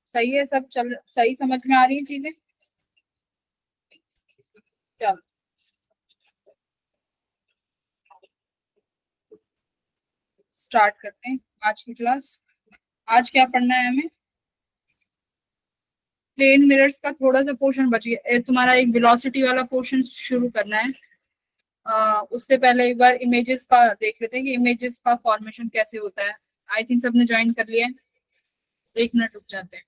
सही है, सब चल सही, समझ में आ रही है चीजें? चलो स्टार्ट करते हैं आज की क्लास। आज क्या पढ़ना है हमें? प्लेन मिरर्स का थोड़ा सा पोर्शन बच गया। तुम्हारा एक वेलोसिटी वाला पोर्शन शुरू करना है। उससे पहले एक बार इमेजेस का देख लेते हैं कि इमेजेस का फॉर्मेशन कैसे होता है। आई थिंक सबने ज्वाइन कर लिया है। 1 मिनट रुक जाते हैं।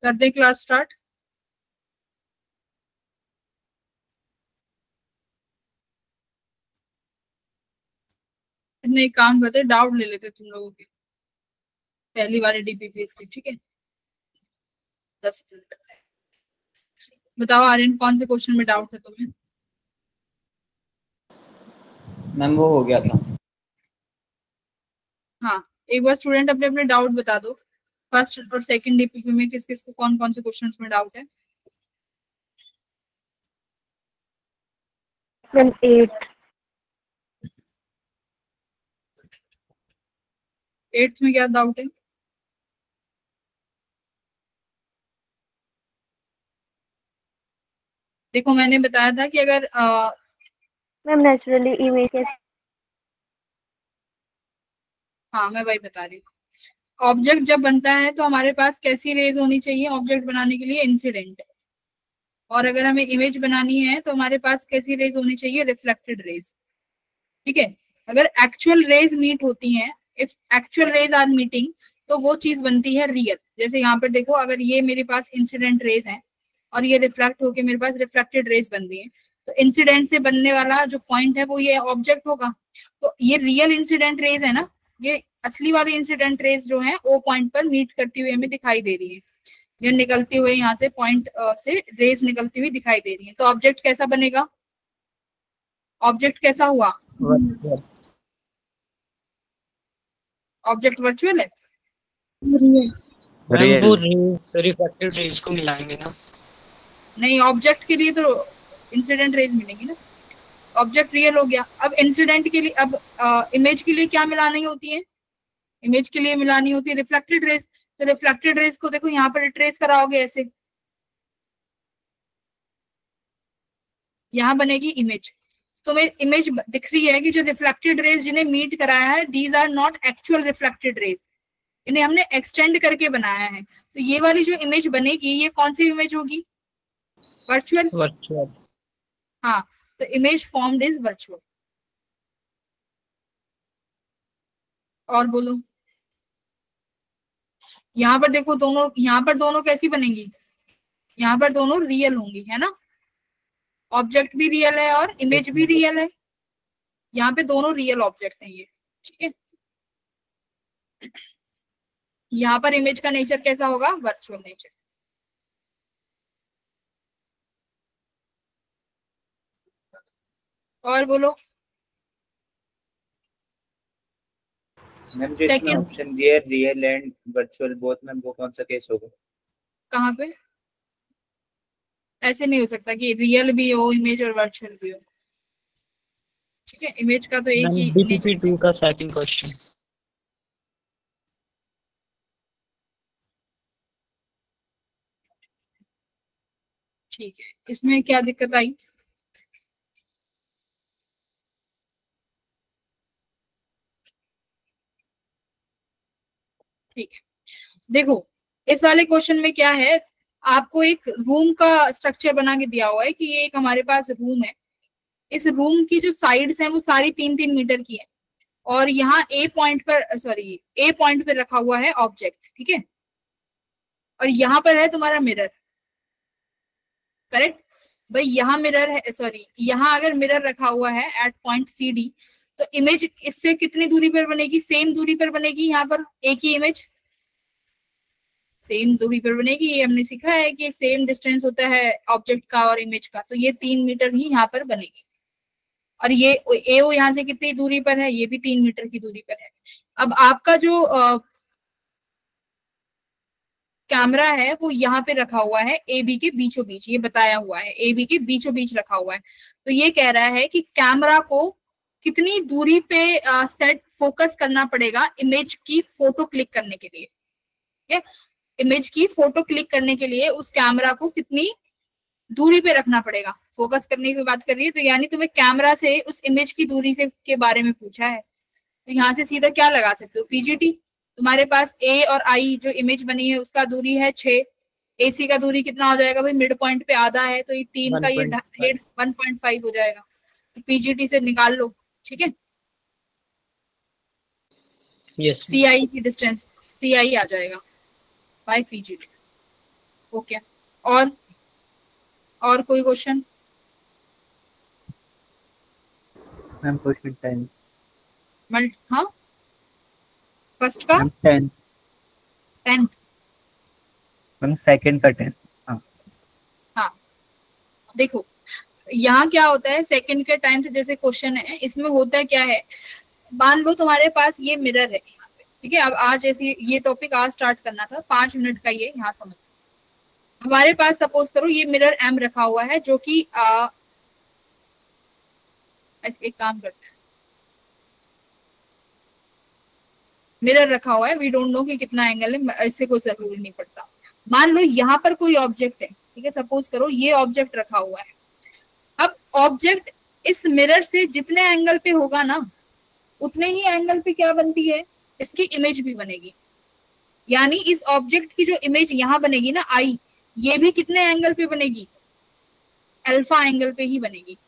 कर दे क्लास स्टार्ट। इतने एक काम करते, डाउट ले लेते तुम लोगों के पहली वाले डीपीपीएस की, ठीक है? 10 मिनट। बताओ आर्यन, कौन से क्वेश्चन में डाउट है तुम्हें? मैम वो हो गया था। हाँ, एक बार स्टूडेंट अपने अपने डाउट बता दो। फर्स्ट और सेकंड डीपीपी में किस किस को कौन कौन से क्वेश्चन में डाउट है? मैम 8। 8th में क्या डाउट है? देखो मैंने बताया था कि अगर मैम नेचुरली इमेज कैसे? हाँ मैं वही बता रही हूँ। ऑब्जेक्ट जब बनता है तो हमारे पास कैसी रेज होनी चाहिए ऑब्जेक्ट बनाने के लिए? इंसिडेंट। और अगर हमें इमेज बनानी है तो हमारे पास कैसी रेज होनी चाहिए? Reflected rays. ठीक है। अगर एक्चुअल रेज मीट होती हैं, if actual rays are meeting, तो वो चीज बनती है रियल। जैसे यहाँ पर देखो, अगर ये मेरे पास इंसिडेंट रेज है और ये रिफ्लेक्ट होके मेरे पास रिफ्लेक्टेड रेज बन रही है, तो इंसिडेंट से बनने वाला जो पॉइंट है वो ये ऑब्जेक्ट होगा। तो ये रियल इंसिडेंट रेज है ना, ये असली वाली इंसिडेंट रेज जो है वो पॉइंट पर मीट करती हुई हमें दिखाई दे रही है। ये निकलती हुई यहाँ से पॉइंट से रेज निकलती हुई दिखाई दे रही है। तो ऑब्जेक्ट कैसा बनेगा? ऑब्जेक्ट कैसा हुआ? ऑब्जेक्ट वर्चुअल है। मैम वो रेज रिफ्रैक्टेड रेज को मिलाएंगे ना? नहीं, ऑब्जेक्ट के लिए तो इंसिडेंट रेज मिलेंगी ना। ऑब्जेक्ट रियल हो गया। अब इंसिडेंट के लिए, अब इमेज के लिए क्या मिलानी होती है? इमेज के लिए मिलानी होती है रिफ्लेक्टेड रेज। तो रिफ्लेक्टेड रेज को देखो यहाँ पर ट्रेस कराओगे ऐसे, यहाँ बनेगी इमेज। तुम्हें इमेज दिख रही है कि जो रिफ्लेक्टेड रेज जिन्हें मीट कराया है, these are not actual reflected rays, इन्हें हमने एक्सटेंड करके बनाया है। तो ये वाली जो इमेज बनेगी, ये कौन सी इमेज होगी? वर्चुअल। वर्चुअल। हाँ, तो इमेज फॉर्म्ड इज वर्चुअल। और बोलो। यहाँ पर देखो दोनों, यहाँ पर दोनों कैसी बनेंगी, यहाँ पर दोनों रियल होंगी, है ना। ऑब्जेक्ट भी रियल है और इमेज भी रियल है, यहाँ पे दोनों रियल ऑब्जेक्ट हैं ये, ठीक है। यहाँ पर इमेज का नेचर कैसा होगा, वर्चुअल नेचर। और बोलो। मैम जो इसमें Second. ऑप्शन दिया real and virtual both, ma'am वो कौन सा केस होगा? कहाँ पे? ऐसे नहीं हो सकता कि रियल भी हो इमेज और वर्चुअल भी हो, ठीक है। इमेज का तो एक ही बीपीपी 2 का सेकंड क्वेश्चन। ठीक है, इसमें क्या दिक्कत आई? ठीक है, देखो इस वाले क्वेश्चन में क्या है, आपको एक रूम का स्ट्रक्चर बना के दिया हुआ है कि ये एक हमारे पास रूम है। इस रूम की जो साइड्स हैं वो सारी 3-3 मीटर की है, और यहाँ ए पॉइंट पे रखा हुआ है ऑब्जेक्ट, ठीक है। और यहाँ पर है तुम्हारा मिरर, करेक्ट भाई। यहाँ मिरर है, यहाँ अगर मिरर रखा हुआ है एट पॉइंट सी डी, तो इमेज इससे कितनी दूरी पर बनेगी, सेम दूरी पर बनेगी। यहाँ पर एक ही इमेज सेम दूरी पर बनेगी, ये हमने सीखा है कि सेम डिस्टेंस होता है ऑब्जेक्ट का और इमेज का, तो ये 3 मीटर ही यहाँ पर बनेगी। और ये एओ यहाँ से कितनी दूरी पर है, ये भी 3 मीटर की दूरी पर है। अब आपका जो कैमरा है वो यहाँ पे रखा हुआ है ए बी के बीचों बीच, ये बताया हुआ है ए बी के बीचों बीच रखा हुआ है। तो ये कह रहा है कि कैमरा को कितनी दूरी पे सेट फोकस करना पड़ेगा इमेज की फोटो क्लिक करने के लिए, ठीक है। इमेज की फोटो क्लिक करने के लिए उस कैमरा को कितनी दूरी पे रखना पड़ेगा, फोकस करने की बात कर रही है। तो यानी तुम्हें कैमरा से उस इमेज की दूरी से के बारे में पूछा है, तो यहाँ से सीधा क्या लगा सकते हो, पीजीटी। तुम्हारे पास ए और आई जो इमेज बनी है उसका दूरी है 6, एसी का दूरी कितना हो जाएगा भाई, मिड पॉइंट पे आधा है, तो ये 3 का ये 1.5 हो जाएगा। तो पीजीटी से निकाल लो, ठीक है। यस सीआई की डिस्टेंस सीआई आ जाएगा बाय पीजीटी, ओके। और कोई क्वेश्चन? Ma'am question 10। हाँ फर्स्ट का 10 10th, मैम सेकंड का 10। हाँ देखो यहाँ क्या होता है, सेकंड के टाइम से जैसे क्वेश्चन है, इसमें होता है क्या है, मान लो तुम्हारे पास ये मिरर है यहाँ पे, ठीक है। अब आज जैसे ये टॉपिक आज स्टार्ट करना था, 5 मिनट का ये यहाँ समझ। हमारे पास सपोज करो ये मिरर एम रखा हुआ है, जो कि एक काम करते हैं, मिरर रखा हुआ है, वी डोंट नो कि कितना एंगल है, इससे कोई जरूरी नहीं पड़ता। मान लो यहाँ पर कोई ऑब्जेक्ट है, ठीक है, सपोज करो ये ऑब्जेक्ट रखा हुआ है। अब ऑब्जेक्ट इस मिरर से जितने एंगल पे होगा ना, उतने ही एंगल पे क्या बनती है, इसकी इमेज भी बनेगी। यानी इस ऑब्जेक्ट की जो इमेज यहाँ बनेगी ना आई, ये भी कितने एंगल पे बनेगी, अल्फा एंगल पे ही बनेगी।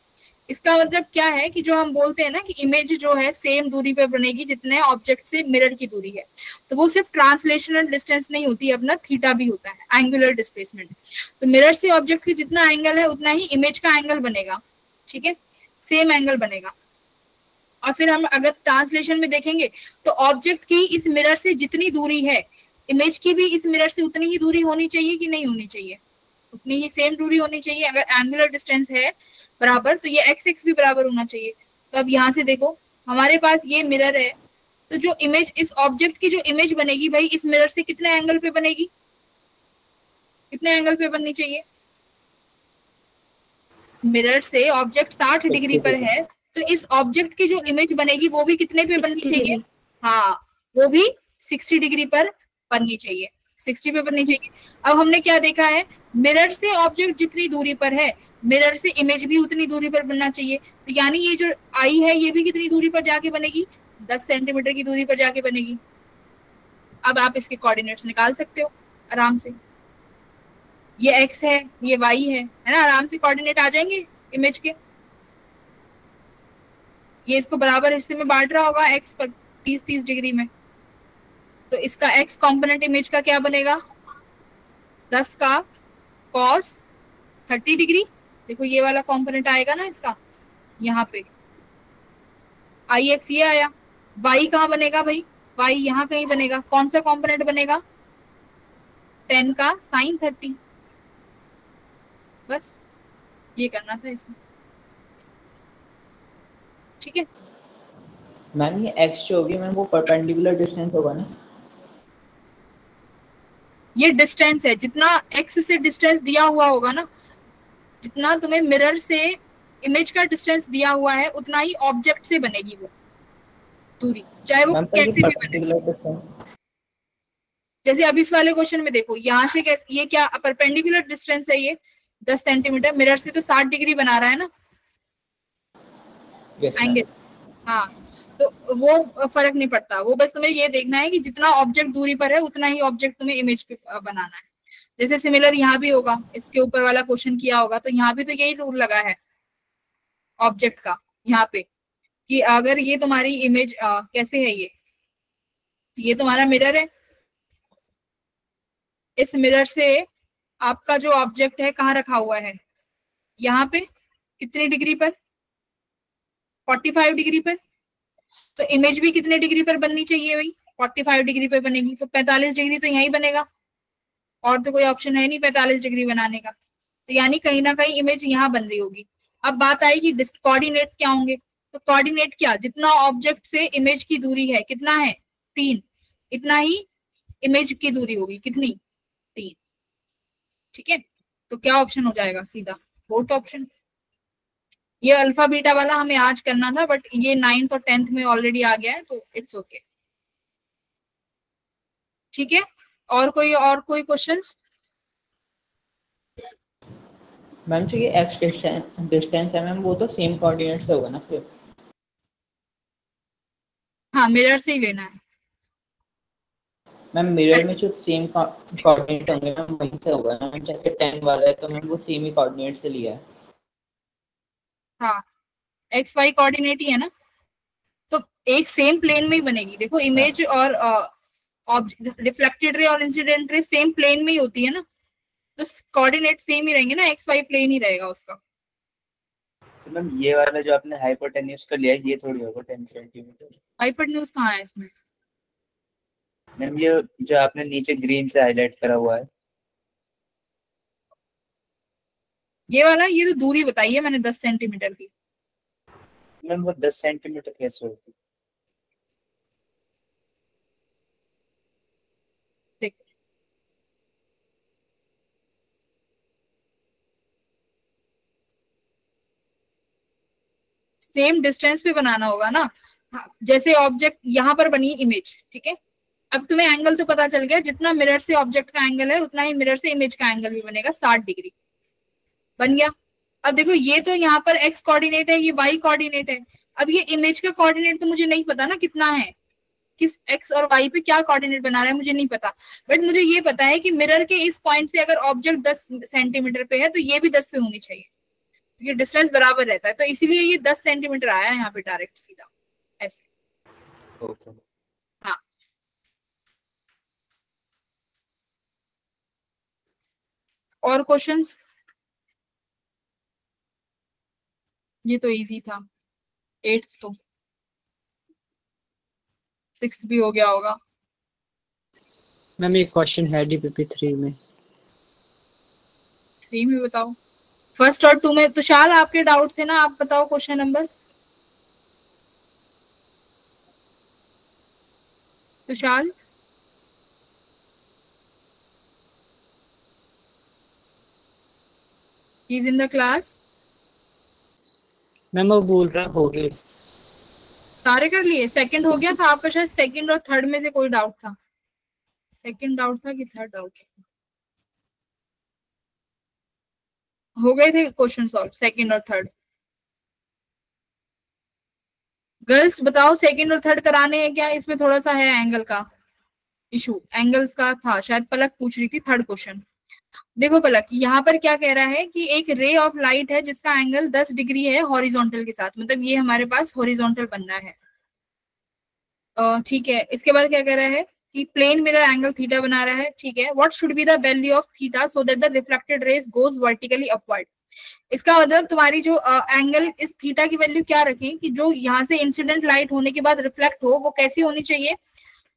इसका मतलब क्या है कि जो हम बोलते हैं ना कि इमेज जो है सेम दूरी पे बनेगी जितने ऑब्जेक्ट से मिरर की दूरी है, तो वो सिर्फ ट्रांसलेशनल डिस्टेंस नहीं होती, अपना थीटा भी होता है, एंगुलर डिस्प्लेसमेंट। तो मिरर से ऑब्जेक्ट की जितना एंगल है उतना ही इमेज का एंगल बनेगा, ठीक है, सेम एंगल बनेगा। और फिर हम अगर ट्रांसलेशन में देखेंगे तो ऑब्जेक्ट की इस मिरर से जितनी दूरी है, इमेज की भी इस मिरर से उतनी ही दूरी होनी चाहिए कि नहीं होनी चाहिए, उतनी ही सेम दूरी होनी चाहिए। अगर एंगुलर डिस्टेंस है बराबर, तो ये एक्स एक्स भी बराबर होना चाहिए। तो अब यहाँ से देखो हमारे पास ये मिरर है, तो जो इमेज इस ऑब्जेक्ट की जो इमेज बनेगी भाई, इस मिरर से कितने एंगल पे बनेगी, कितने एंगल पे बननी चाहिए, मिरर से ऑब्जेक्ट 60 डिग्री पर है, तो इस ऑब्जेक्ट की जो इमेज बनेगी वो भी कितने पे बननी चाहिए, हाँ वो भी 60 डिग्री पर बननी चाहिए, 60 पे बननी चाहिए। अब हमने क्या देखा है, मिरर से ऑब्जेक्ट जितनी दूरी पर है, मिरर से इमेज भी उतनी दूरी पर बनना चाहिए। तो यानी ये जो आई है ये भी कितनी दूरी पर जाके बनेगी, 10 सेंटीमीटर की दूरी पर जाके बनेगी। अब आप इसके कोऑर्डिनेट्स निकाल सकते हो आराम से, ये एक्स है ये वाई है ना, आराम से कोऑर्डिनेट आ जाएंगे इमेज के। ये इसको बराबर हिस्से में बांट रहा होगा एक्स पर 30-30 डिग्री में, तो इसका एक्स कॉम्पोनेंट इमेज का क्या बनेगा, 10 का कॉस 30 डिग्री। देखो ये वाला कॉम्पोनेंट आएगा ना इसका, यहाँ पे आई एक्स ये आया। वाई कहाँ बनेगा भाई, वाई यहाँ कहीं बनेगा। कौन सा कॉम्पोनेंट बनेगा, 10 का साइन 30। बस ये करना था इसमें, ठीक है। मैम ये एक्स जो होगी मैम वो परपेंडिकुलर डिस्टेंस होगा ना? ये डिस्टेंस है, जितना एक्स से डिस्टेंस दिया हुआ होगा ना, जितना तुम्हें मिरर से इमेज का डिस्टेंस दिया हुआ है उतना ही ऑब्जेक्ट से बनेगी वो दूरी, चाहे वो मैम कैसे भी बने। परपेंडिकुलर डिस्टेंस जैसे अभी इस वाले क्वेश्चन में देखो, यहाँ से कैसे, ये क्या परपेंडिकुलर डिस्टेंस है, ये 10 सेंटीमीटर, मिरर से तो 60 डिग्री बना रहा है ना एंगल। हाँ, तो वो फर्क नहीं पड़ता, वो बस तुम्हें ये देखना है कि जितना ऑब्जेक्ट दूरी पर है उतना ही ऑब्जेक्ट तुम्हें इमेज पे बनाना है। जैसे सिमिलर यहाँ भी होगा, इसके ऊपर वाला क्वेश्चन किया होगा तो यहाँ भी तो यही रूल लगा है ऑब्जेक्ट का, यहाँ पे कि अगर ये तुम्हारी इमेज कैसे है, ये तुम्हारा मिरर है, इस मिरर से आपका जो ऑब्जेक्ट है कहाँ रखा हुआ है, यहाँ पे कितनी डिग्री पर, 45 डिग्री पर। तो इमेज भी कितने डिग्री पर बननी चाहिए भाई, 45 डिग्री पर बनेगी, तो 45 डिग्री तो यहीं बनेगा, और तो कोई ऑप्शन है नहीं 45 डिग्री बनाने का। तो यानी कहीं ना कहीं इमेज यहाँ बन रही होगी। अब बात आएगी कोऑर्डिनेट्स क्या होंगे, तो कोऑर्डिनेट क्या, जितना ऑब्जेक्ट से इमेज की दूरी है, कितना है 3, इतना ही इमेज की दूरी होगी, कितनी 3, ठीक है। तो क्या ऑप्शन हो जाएगा, सीधा 4th ऑप्शन। ये अल्फा बीटा वाला हमें आज करना था, बट ये 9th और 10th में ऑलरेडी आ गया है, तो इट्स ओके, ठीक है। और कोई क्वेश्चंस? मैम जो ये एक्स डिस्टेंस है मैम वो तो सेम कोऑर्डिनेट से होगा ना फिर? हाँ, मिरर से ही लेना है मैम मिरर में जो सेम कोऑर्डिनेट होंगे मैम वहीं से होगा ना, जैसे 10 वाला है तो मैम वो सेम ही कोऑर्डिनेट से लिया है। हाँ, एक्स वाई कोऑर्डिनेट ही है ना, तो एक सेम प्लेन में ही बनेगी। देखो इमेज और रिफ्लेक्टेड रे और इंसिडेंट रे सेम प्लेन में ही होती है ना, तो कोऑर्डिनेट सेम ही रहेंगे ना, एक्स वाई प्लेन ही रहेगा उसका। तो मैम ये वाला जो आपने हाइपोटेन्यूज का लिया है ये थोड़ी होगा 10 सेंटीमीटर। हाइपोटेन्यूज कहाँ है इसमें? मैम ये जो आपने नीचे ग्रीन से हाईलाइट करा हुआ है, ये वाला, ये तो दूरी बताई है मैंने 10 सेंटीमीटर की। मैम वो 10 सेंटीमीटर कैसे होगी? देखो सेम डिस्टेंस पे बनाना होगा ना। हाँ, जैसे ऑब्जेक्ट यहाँ पर बनी इमेज, ठीक है। अब तुम्हें एंगल तो पता चल गया, जितना मिरर से ऑब्जेक्ट का एंगल है उतना ही मिरर से इमेज का एंगल भी बनेगा, 60 डिग्री बन गया। अब देखो ये तो यहाँ पर एक्स कोऑर्डिनेट है, ये वाई कोऑर्डिनेट है। अब ये इमेज का कोऑर्डिनेट तो मुझे नहीं पता ना कितना है, किस एक्स और वाई पे क्या कोऑर्डिनेट बना रहा है मुझे नहीं पता, बट मुझे ये पता है कि मिरर के इस पॉइंट से अगर ऑब्जेक्ट 10 सेंटीमीटर पे है तो ये भी 10 पे होनी चाहिए, ये डिस्टेंस बराबर रहता है, तो इसीलिए ये 10 सेंटीमीटर आया है यहाँ पे डायरेक्ट सीधा ऐसे। ओके। हाँ, और क्वेश्चंस? ये तो इजी था, 8th तो 6th भी हो गया होगा। मैम एक क्वेश्चन है डीपीपी 3 में। 3 में बताओ, 1st और 2 में। तुषार आपके डाउट थे ना, आप बताओ question number. Tushar, he is in the class. Ma'am वो बोल रहा हो गए सारे कर लिए, सेकंड हो गया था आपका, शायद सेकंड और थर्ड में से कोई डाउट था, सेकंड डाउट था कि थर्ड डाउट था? हो गए थे क्वेश्चन सॉल्व सेकंड और थर्ड? गर्ल्स बताओ, सेकंड और थर्ड कराने हैं क्या? इसमें थोड़ा सा है एंगल का इशू, एंगल्स का था शायद, पलक पूछ रही थी थर्ड क्वेश्चन। देखो पलक, यहाँ पर क्या कह रहा है कि एक रे ऑफ लाइट है जिसका एंगल 10 डिग्री है हॉरिजॉन्टल के साथ, मतलब ये हमारे पास हॉरिजॉन्टल बन रहा है, ठीक है। इसके बाद क्या कह रहा है कि प्लेन मिरर एंगल थीटा बना रहा है, ठीक है। What should be the value of theta so that the reflected raise goes vertically upward. इसका मतलब तुम्हारी जो एंगल इस थीटा की वैल्यू क्या रखें कि जो यहाँ से इंसिडेंट लाइट होने के बाद रिफ्लेक्ट हो वो कैसी होनी चाहिए,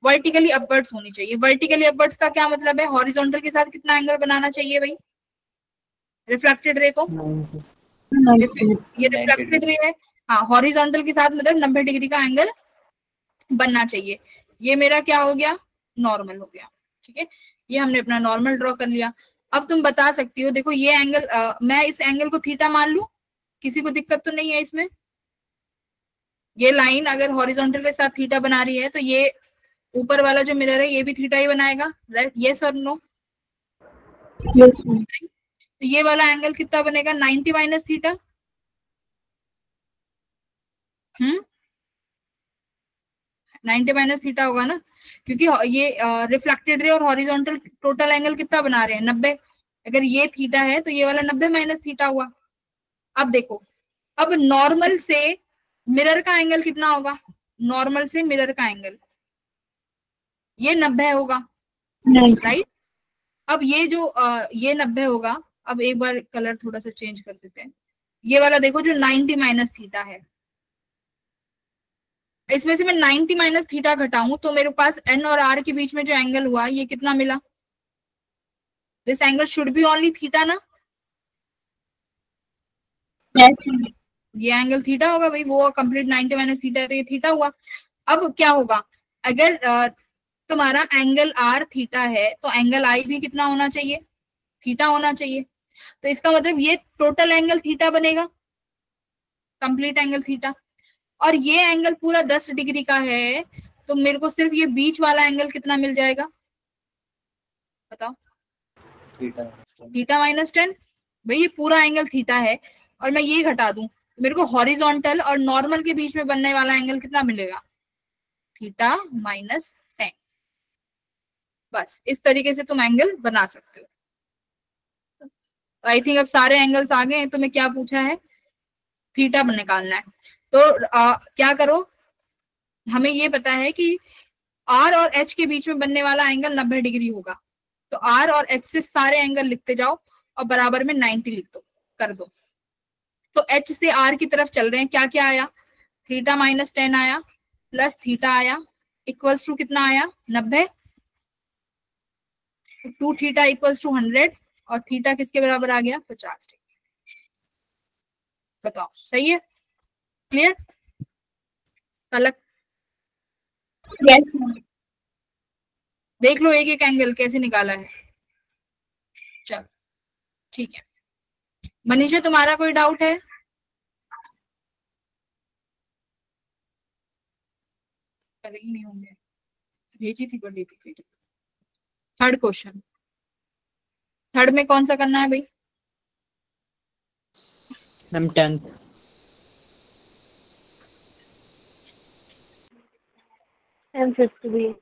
वर्टिकली अपवर्ड्स होनी चाहिए। वर्टिकली अपवर्ड्स का क्या मतलब है, हॉरिजॉन्टल के साथ कितना एंगल बनाना चाहिए भाई रिफ्लेक्टेड रे को, ये रिफ्लेक्टेड रे है, हाँ, हॉरिजॉन्टल के साथ मतलब 90 डिग्री का एंगल बनना चाहिए। ये मेरा क्या हो गया, नॉर्मल हो गया, ठीक है। ये हमने अपना नॉर्मल ड्रॉ कर लिया। अब तुम बता सकती हो, देखो ये एंगल मैं इस एंगल को थीटा मान लूं, किसी को दिक्कत तो नहीं है इसमें। ये लाइन अगर हॉरिजॉन्टल के साथ थीटा बना रही है तो ये ऊपर वाला जो मिरर है ये भी थीटा ही बनाएगा, राइट? यस और नो? तो ये वाला एंगल कितना बनेगा, 90 माइनस थीटा। 90 माइनस थीटा होगा ना, क्योंकि ये रिफ्लेक्टेड रे और हॉरिजॉन्टल टोटल एंगल कितना बना रहे हैं, 90। अगर ये थीटा है तो ये वाला 90 माइनस थीटा हुआ। अब देखो, अब नॉर्मल से मिरर का एंगल कितना होगा, नॉर्मल से मिरर का एंगल ये 90 होगा, राइट? अब ये जो ये 90 होगा। अब एक बार कलर थोड़ा सा चेंज कर देते हैं। ये वाला देखो जो 90 माइनस थीटा है, इसमें से मैं 90 माइनस थीटा घटाऊं तो मेरे पास एन और आर के बीच में जो एंगल हुआ ये कितना मिला, this angle should be only theta ना। Yes. ये एंगल थीटा होगा भाई, वो कंप्लीट 90 माइनस थीटा है तो ये थीटा हुआ। अब क्या होगा, अगर तुम्हारा एंगल आर थीटा है तो एंगल आई भी कितना होना चाहिए, थीटा होना चाहिए। तो इसका मतलब ये टोटल एंगल थीटा बनेगा, कंप्लीट एंगल थीटा। और ये एंगल पूरा 10 डिग्री का है तो मेरे को सिर्फ ये बीच वाला एंगल कितना मिल जाएगा, बताओ? Theta minus 10। भाई ये पूरा एंगल थीटा है और मैं ये घटा दूं तो मेरे को हॉरिजॉन्टल और नॉर्मल के बीच में बनने वाला एंगल कितना मिलेगा, थीटा माइनस 10। बस इस तरीके से तुम एंगल बना सकते हो। आई थिंक अब सारे एंगल्स आ गए हैं। तुम्हें क्या पूछा है, थीटा निकालना है। तो क्या करो, हमें ये पता है कि आर और एच के बीच में बनने वाला एंगल 90 डिग्री होगा। तो आर और एच से सारे एंगल लिखते जाओ और बराबर में 90 लिख दो, कर दो। तो एच से आर की तरफ चल रहे हैं, क्या क्या आया, थीटा माइनस 10 आया प्लस थीटा आया इक्वल्स टू कितना आया, 90। 2 थीटा इक्वल्स टू 100 और थीटा किसके बराबर आ गया, 50 डिग्री। बताओ सही है, क्लियर? अलग Yes. देख लो एक एक एंगल कैसे निकाला है। चलो ठीक है। मनीषा तुम्हारा कोई डाउट है? कर ही नहीं होंगे, भेजी थी बड़ी पीपीटी। थर्ड क्वेश्चन, थर्ड में कौन सा करना है भाई? Ma'am 10th। And 50.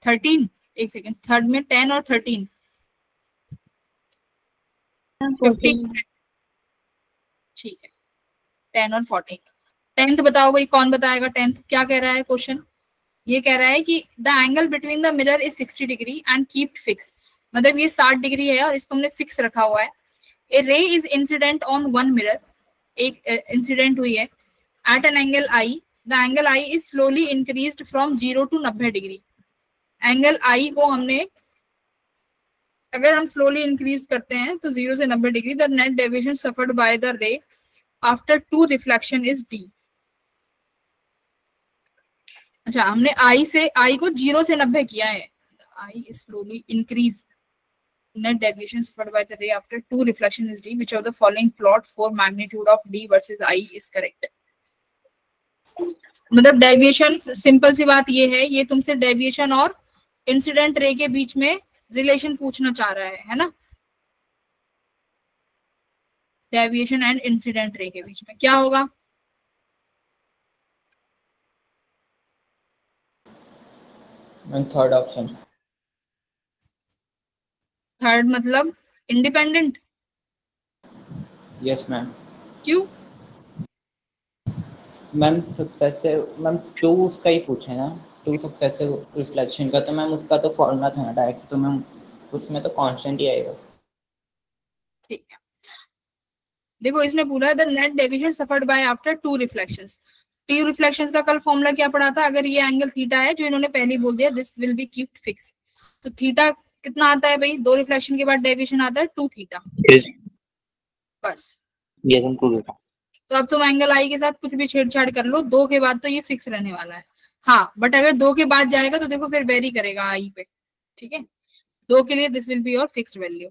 13, एक सेकेंड, थर्ड में 10 और 13, And 15, 14. ठीक है, 10 और 14। 10th बताओ भाई, कौन बताएगा 10th? क्या कह रहा है क्वेश्चन? ये कह रहा है कि the angle between the mirror is 60 degree and keep fix. मतलब ये 60 डिग्री है और इसको हमने फिक्स रखा हुआ है। A ray is incident on one mirror, एक इंसिडेंट हुई है at an angle I. The angle I is slowly increased from 0 to 90 degree. Angle I को हमने अगर हम स्लोली इंक्रीज करते हैं तो 0 से 90 degree. The net deviation suffered by the ray after 2 reflection is D. अच्छा, हमने आई को 0 से 90 किया है। I is slowly increase net deviation suffered by the ray after 2 reflection is d. Which of the following plots for magnitude of d versus I is correct? मतलब deviation, simple सी बात ये है, ये तुमसे डेविएशन और इंसिडेंट रे के बीच में relation पूछना चाह रहा है ना? डेविएशन एंड इंसिडेंट रे के बीच में क्या होगा? Third option. थर्ड मतलब इंडिपेंडेंट? Yes ma'am. क्यों? मैम सबसे मैम 2 उसका ही पूछे ना, टू सक्सेसिव रिफ्लेक्शन का, तो मैम उसका तो फॉर्मूला था ना डायरेक्ट, तो मैम उसमें तो कांस्टेंट ही आएगा। ठीक है, देखो इसने पूरा the net deviation suffered by after two reflections. Two reflections का कल फॉर्मूला क्या पढ़ा था? अगर ये एंगल थीटा है, जो इन्होंने पहले बोल दिया this will be keeped fix, तो थीटा कितना आता है भाई? 2 रिफ्लेक्शन के बाद डेविएशन आता है 2 थीटा, बस। तो अब तुम एंगल आई के साथ कुछ भी छेड़छाड़ कर लो, 2 के बाद तो ये फिक्स रहने वाला है। हाँ, बट अगर 2 के बाद जाएगा तो देखो फिर वेरी करेगा आई पे, ठीक है। 2 के लिए this will be your fixed value,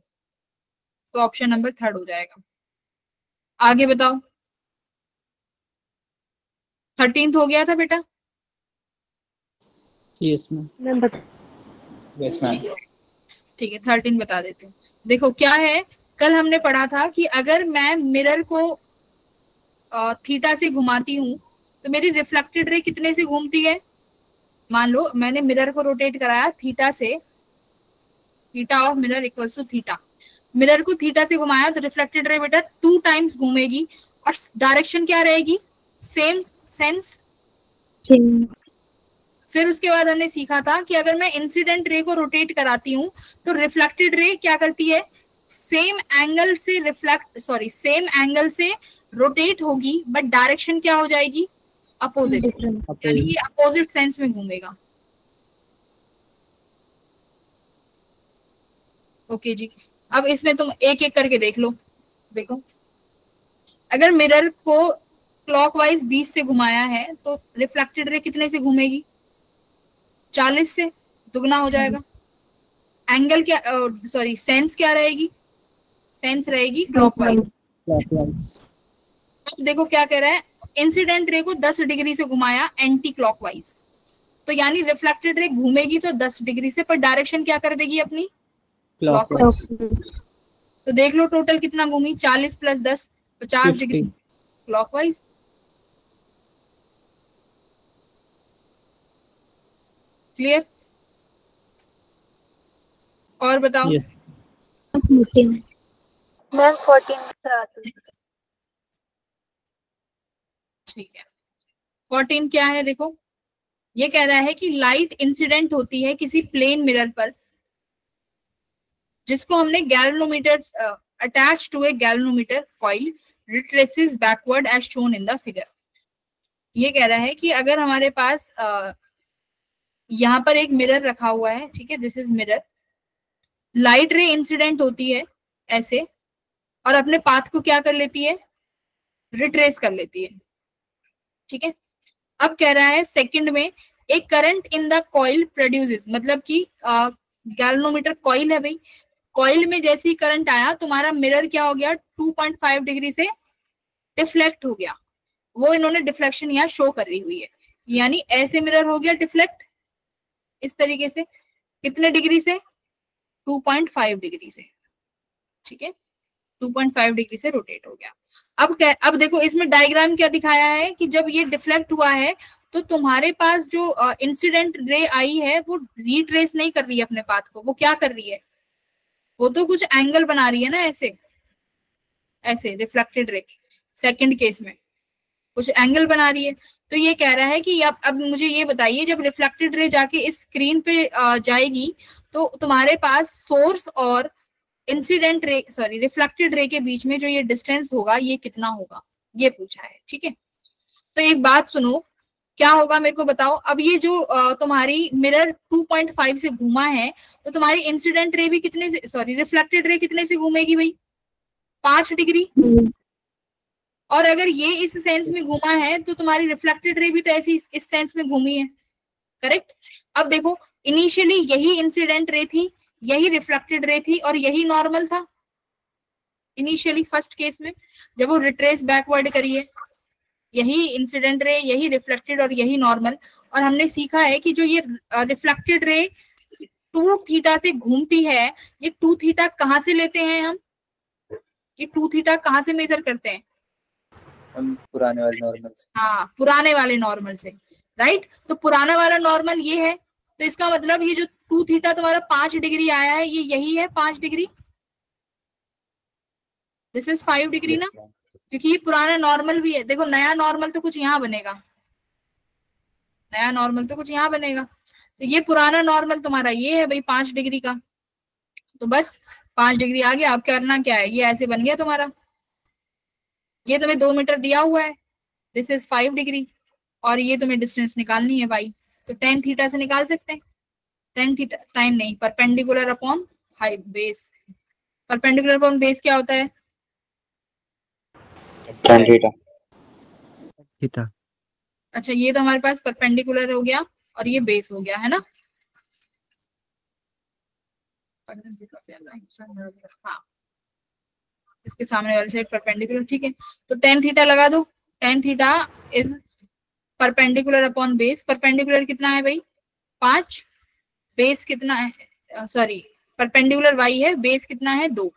तो ऑप्शन नंबर 3 हो जाएगा। आगे बताओ, 13th हो गया था बेटा? Yes ma'am. मैम बता। Yes ma'am. ठीक है, 13 बता देती हूँ। देखो क्या है, कल हमने पढ़ा था कि अगर मैं मिरर को थीटा से घुमाती हूँ तो मेरी रिफ्लेक्टेड रे कितने से घूमती है? मान लो मैंने मिरर को रोटेट कराया थीटा से, theta of mirror equals to theta, mirror को थीटा से घुमाया तो रिफ्लेक्टेड रे बेटा 2 टाइम्स घूमेगी और डायरेक्शन क्या रहेगी? Same sense. फिर उसके बाद हमने सीखा था कि अगर मैं इंसिडेंट रे को रोटेट कराती हूँ तो रिफ्लेक्टेड रे क्या करती है? सेम एंगल से रोटेट होगी, बट डायरेक्शन क्या हो जाएगी? अपोजिट, यानी कि अपोजिट सेंस में घूमेगा। ओके जी, अब इसमें तुम एक एक करके देख लो। देखो, अगर मिरर को क्लॉकवाइज 20 से घुमाया है तो रिफ्लेक्टेड रे कितने से घूमेगी? 40 से, दुगना हो जाएगा। एंगल क्या, सॉरी सेंस क्या रहेगी? सेंस रहेगी क्लॉकवाइज। देखो क्या कह रहा है, इंसिडेंट रे को 10 डिग्री से घुमाया एंटी क्लॉकवाइज, तो यानी रिफ्लेक्टेड रे घूमेगी तो 10 डिग्री से, पर डायरेक्शन क्या कर देगी अपनी? क्लॉकवाइज। तो देख लो टोटल कितना घूमी, 40 + 10 50 डिग्री क्लॉकवाइज। क्लियर? और बताओ। मैम 14 ठीक है, 14 क्या है? देखो ये कह रहा है कि लाइट इंसिडेंट होती है किसी प्लेन मिरर पर जिसको हमने galvanometer attach to a galvanometer coil retraces backward as shown in the figure. ये कह रहा है कि अगर हमारे पास यहाँ पर एक मिरर रखा हुआ है, ठीक है, this is mirror, light ray incident होती है ऐसे और अपने पाथ को क्या कर लेती है? रिट्रेस कर लेती है, ठीक है। अब कह रहा है सेकंड में एक current in the coil produces, मतलब कि गैल्वेनोमीटर कॉइल है भाई, कॉइल में जैसे ही करंट आया तुम्हारा मिरर क्या हो गया? 2.5 डिग्री से डिफ्लेक्ट हो गया। वो इन्होंने डिफ्लेक्शन यहाँ शो कर रही हुई है, यानी ऐसे मिरर हो गया डिफ्लेक्ट इस तरीके से, कितने डिग्री से? 2.5 डिग्री से, ठीक है, 2.5 डिग्री से रोटेट हो गया। अब देखो इसमें डायग्राम क्या दिखाया है कि जब ये डिफ्लेक्ट हुआ है तो तुम्हारे पास जो इंसिडेंट रे आई है वो रिट्रेस नहीं कर रही है अपने पाथ को, वो क्या कर रही है? वो तो कुछ एंगल बना रही है ना, ऐसे ऐसे रिफ्लेक्टेड रे सेकंड केस में कुछ एंगल बना रही है। तो ये कह रहा है कि अब मुझे ये बताइए, जब रिफ्लेक्टेड रे जाके इस स्क्रीन पे जाएगी तो तुम्हारे पास सोर्स और incident ray sorry reflected ray के बीच में जो ये डिस्टेंस होगा ये कितना होगा, ये पूछा है, ठीक है। तो एक बात सुनो, क्या होगा मेरे को बताओ। अब ये जो तुम्हारी मिरर 2.5 से घूमा है तो तुम्हारी इंसिडेंट रे भी कितने से, सॉरी रिफ्लेक्टेड रे कितने से घूमेगी भाई? 5 डिग्री। और अगर ये इस सेंस में घूमा है तो तुम्हारी रिफ्लेक्टेड रे भी तो ऐसी इस सेंस में घूमी है, करेक्ट। अब देखो इनिशियली यही इंसिडेंट रे थी, यही रिफ्लेक्टेड रे थी और यही नॉर्मल था इनिशियली फर्स्ट केस में, जब वो रिट्रेस बैकवर्ड करिए यही इंसिडेंट रे, यही रिफ्लेक्टेड और यही नॉर्मल। और हमने सीखा है कि जो ये रिफ्लेक्टेड रे 2 थीटा से घूमती है, ये 2 थीटा कहाँ से लेते हैं हम? ये 2 थीटा कहाँ से मेजर करते हैं? हम पुराने वाले नॉर्मल से। हाँ, पुराने वाले नॉर्मल से, राइट। तो पुराना वाला नॉर्मल ये है, तो इसका मतलब ये जो 2 थीटा तुम्हारा 5 डिग्री आया है ये यही है 5 डिग्री, दिस इज 5 डिग्री ना, क्योंकि ये पुराना नॉर्मल भी है। देखो नया नॉर्मल तो कुछ यहाँ बनेगा, नया नॉर्मल तो कुछ यहाँ बनेगा। तो ये पुराना नॉर्मल तुम्हारा ये है भाई 5 डिग्री का, तो बस 5 डिग्री आ गया। अब करना क्या है, ये ऐसे बन गया तुम्हारा, ये तुम्हें 2 मीटर दिया हुआ है, दिस इज 5 डिग्री, और ये तुम्हें डिस्टेंस निकालनी है भाई। तो टेन थीटा से निकाल सकते हैं, टेन थीटा टाइम नहीं, perpendicular upon height base. Perpendicular upon base क्या होता है? Tan theta. थीटा। अच्छा, ये तो हमारे पास परपेंडिकुलर हो गया और ये बेस हो गया, है ना। हाँ, इसके सामने वाली साइड परपेंडिकुलर, ठीक है। तो टेन थीटा लगा दो, tan theta is perpendicular upon base. Perpendicular कितना है भाई 5, बेस कितना है, सॉरी परपेंडिकुलर y है, बेस कितना है 2।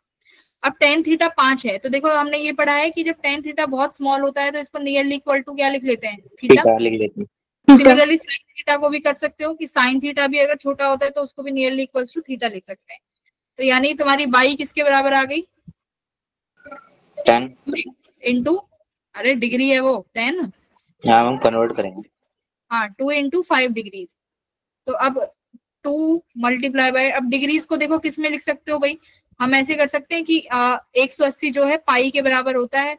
अब टेन थीटा 5 है, तो देखो हमने ये पढ़ा है कि जब टेन थीटा बहुत स्मॉल होता है तो इसको नियरली इक्वल टू क्या लिख लेते हैं, थीटा लिख लेते हैं। सिमिलरली साइन थीटा को भी कर सकते हो कि साइन थीटा भी अगर छोटा होता है तो उसको भी नियरली इक्वल टू थीटा लिख सकते हैं। तो यानी तुम्हारी बाई किसके बराबर आ गई, 10 इंटू, अरे डिग्री है वो 10, यहाँ हम कन्वर्ट करेंगे। हाँ 2 इंटू 5 डिग्रीज। तो अब 2 मल्टीप्लाई बाय, अब डिग्रीज को देखो किस में लिख सकते हो भाई, हम ऐसे कर सकते हैं कि 180 जो है पाई के बराबर होता है,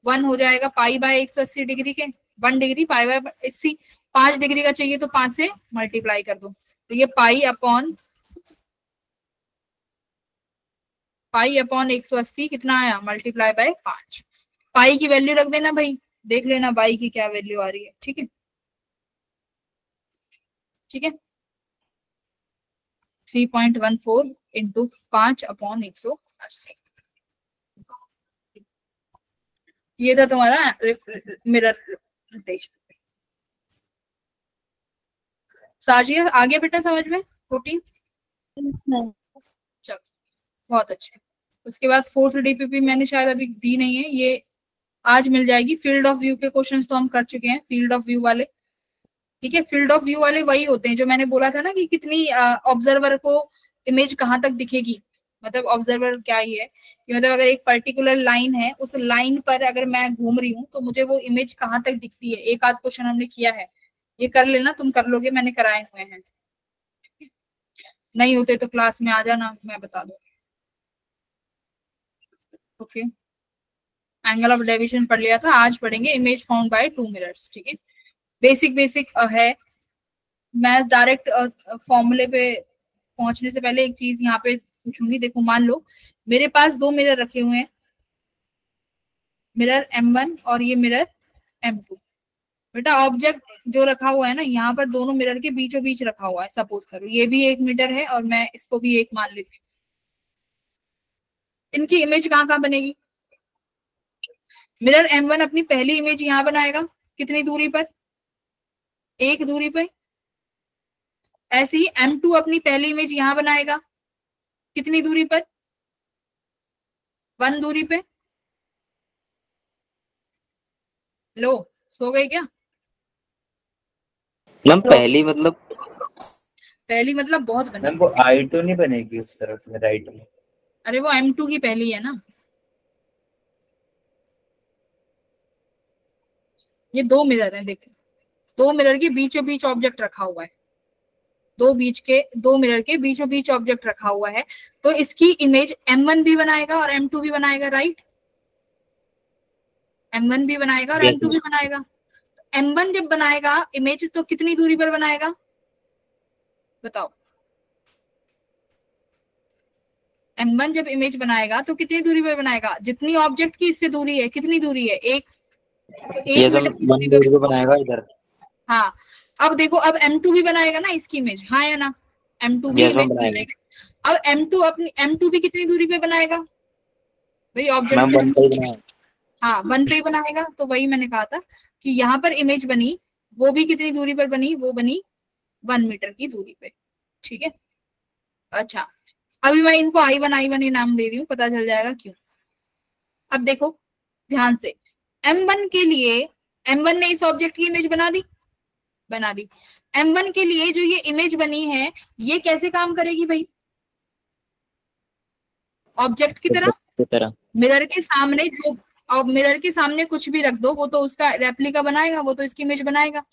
1 हो जाएगा पाई बाय 180 डिग्री के, 1 डिग्री पाई बाय 80, 5 डिग्री का चाहिए तो 5 से मल्टीप्लाई कर दो, तो ये पाई अपॉन 180 कितना आया, मल्टीप्लाई बाय 5। पाई की वैल्यू रख देना भाई, देख लेना पाई की क्या वैल्यू आ रही है, ठीक है, ठीक है। 3.14 इंटू 5 अपॉन 180, ये था तुम्हारा मिरर रोटेशन। साजिया आ गया बेटा समझ में 14? चलो बहुत अच्छे। उसके बाद 4th डीपीपी मैंने शायद अभी दी नहीं है, ये आज मिल जाएगी। फील्ड ऑफ व्यू के क्वेश्चंस तो हम कर चुके हैं, फील्ड ऑफ व्यू वाले, ठीक है। फील्ड ऑफ व्यू वाले वही होते हैं जो मैंने बोला था ना कि कितनी ऑब्जर्वर को इमेज कहाँ तक दिखेगी। मतलब ऑब्जर्वर क्या ही है कि मतलब अगर एक पर्टिकुलर लाइन है, उस लाइन पर अगर मैं घूम रही हूँ तो मुझे वो इमेज कहाँ तक दिखती है। एक आध क्वेश्चन हमने किया है, ये कर लेना, तुम कर लोगे, मैंने कराए हुए हैं। नहीं होते तो क्लास में आ जाना, मैं बता दूंगी। ओके, एंगल ऑफ डेविएशन पढ़ लिया था, आज पढ़ेंगे इमेज फाउंड बाय 2 मिरर्स, ठीक है। बेसिक है। मैं डायरेक्ट फॉर्मूले पे पहुंचने से पहले एक चीज यहाँ पे पूछूंगी। देखो मान लो मेरे पास 2 मिरर रखे हुए हैं, मिरर M1 और ये मिरर M2। बेटा ऑब्जेक्ट जो रखा हुआ है ना यहाँ पर, दोनों मिरर के बीचों बीच रखा हुआ है। सपोज करो ये भी 1 मीटर है और मैं इसको भी 1 मान लेती हूँ। इनकी इमेज कहाँ कहाँ बनेगी? मिरर M1 अपनी पहली इमेज यहाँ बनाएगा, कितनी दूरी पर? 1 दूरी पे। ऐसे ही M2 अपनी पहली इमेज यहाँ बनाएगा, कितनी दूरी पर? 1 दूरी पे। लो सो गए क्या? मैम पहली मतलब बहुत बनी। मैम वो I2 नहीं बनेगी उस तरफ में, राइट में? अरे वो M2 की पहली है ना। ये 2 मिरर है, देखो 2 मिरर के बीचों बीच ऑब्जेक्ट रखा हुआ है, 2 मिरर के बीचों बीच ऑब्जेक्ट रखा हुआ है। तो इसकी इमेज M1 भी बनाएगा और M2 भी बनाएगा, राइट? M1 भी बनाएगा और M2 भी बनाएगा। M1 जब बनाएगा इमेज तो कितनी दूरी पर बनाएगा बताओ? M1 जब इमेज बनाएगा तो कितनी दूरी पर बनाएगा? जितनी ऑब्जेक्ट की इससे दूरी है, कितनी दूरी है? 1 मीटर बनाएगा इधर। हाँ, अब देखो अब M2 भी बनाएगा ना इसकी इमेज, हाँ या ना? M2 भी इमेज बनाएगा। अब M2 भी कितनी दूरी पे बनाएगा भाई ऑब्जेक्ट से? हाँ 1 पे बनाएगा। तो वही मैंने कहा था कि यहाँ पर इमेज बनी, वो भी कितनी दूरी पर बनी? वो बनी 1 मीटर की दूरी पे, ठीक है। अच्छा, अभी मैं इनको I1 ही नाम दे रही हूँ, पता चल जाएगा क्यों। अब देखो ध्यान से, M1 के लिए, M1 ने इस ऑब्जेक्ट की इमेज बना दी। M1 के लिए जो ये इमेज बनी है ये कैसे काम करेगी भाई? ऑब्जेक्ट की तरह मिरर के सामने जो और मिरर के सामने कुछ भी रख दो, वो तो उसका रेप्लिका बनाएगा, वो तो इसकी इमेज बनाएगा।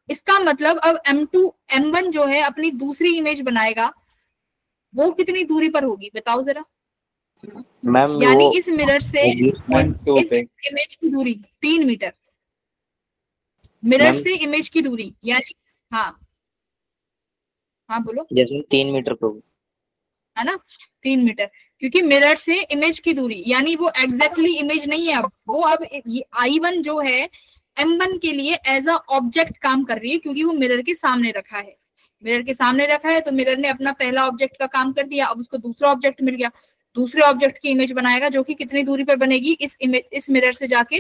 इसका मतलब अब M2 M1 जो है अपनी दूसरी इमेज बनाएगा, वो कितनी दूरी पर होगी बताओ जरा। मैम यानी इस मिरर से इस 1.2 पे इमेज की दूरी 3 मीटर, मिरर से इमेज की दूरी, यानी हाँ हाँ बोलो। जैसे 3 मीटर पे है ना, 3 मीटर, क्योंकि मिरर से इमेज की दूरी, यानी वो एग्जैक्टली इमेज नहीं है, अब वो अब I1 जो है M1 के लिए एज अ ऑब्जेक्ट काम कर रही है, क्योंकि वो मिरर के सामने रखा है। मिरर के सामने रखा है तो मिरर ने अपना पहला ऑब्जेक्ट का काम कर दिया, अब उसको दूसरा ऑब्जेक्ट मिल गया, दूसरे ऑब्जेक्ट की इमेज बनाएगा, जो कि कितनी दूरी पर बनेगी, इस मिरर से जाके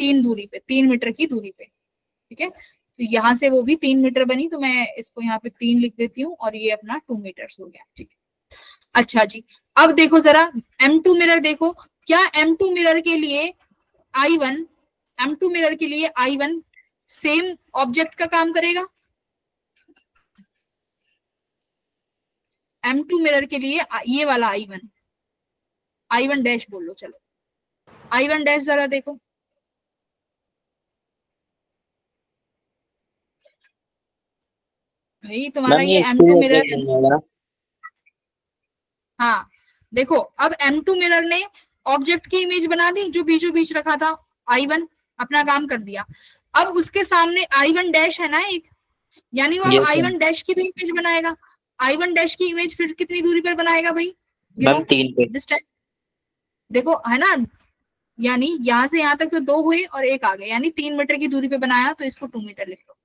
3 दूरी पे, 3 मीटर की दूरी पे। ठीक है, तो यहाँ से वो भी 3 मीटर बनी, तो मैं इसको यहाँ पे 3 लिख देती हूँ, और ये अपना 2 मीटर हो गया। ठीक है, अच्छा जी, अब देखो जरा M2 मिरर देखो, क्या M2 मिरर के लिए I1 सेम ऑब्जेक्ट का काम करेगा? M2 मिरर के लिए ये वाला I1 डैश बोल लो, चलो I1 डैश जरा देखो, भाई तुम्हारा ये M2 मिरर, हाँ देखो अब M2 मिरर ने ऑब्जेक्ट की इमेज बना दी, जो बीचों बीच रखा था, I1 अपना काम कर दिया। अब उसके सामने I1 डैश है ना एक, यानी वो अब I1 डैश की भी इमेज बनाएगा। I1 डैश की इमेज फिर कितनी दूरी पर बनाएगा भाई? मैम 3 पे। देखो है ना, यानी यहाँ से यहाँ तक तो 2 हुए और एक आ गए, यानी 3 मीटर की दूरी पे बनाया, तो इसको 2 मीटर लिख लो,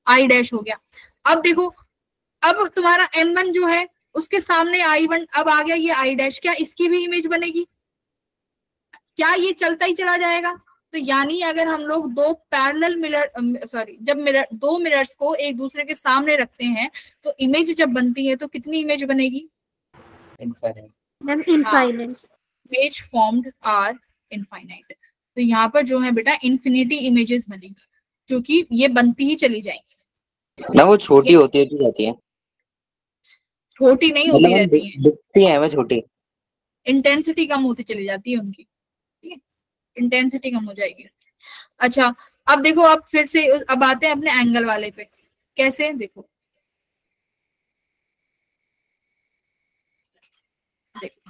I डैश हो गया। अब देखो, अब तुम्हारा M1 जो है उसके सामने I1 अब आ गया, ये I डैश, क्या इसकी भी इमेज बनेगी? क्या ये चलता ही चला जाएगा? तो यानी अगर हम लोग दो पैरेलल मिरर जब दो मिरर्स को एक दूसरे के सामने रखते हैं, तो इमेज जब बनती है तो कितनी इमेज बनेगी? Image formed are infinite. तो यहाँ पर जो है बेटा इन्फिनिटी इमेजेस बनेगी, क्योंकि ये बनती ही चली जाएंगी ना, वो छोटी होती है तो जाती है, छोटी नहीं होती रहती है, दिखती है वो छोटी, इंटेंसिटी कम होती चली जाती है उनकी, ठीक है, इंटेंसिटी कम हो जाएगी। अच्छा, अब देखो, अब फिर से अब आते हैं अपने एंगल वाले पे, कैसे देखो,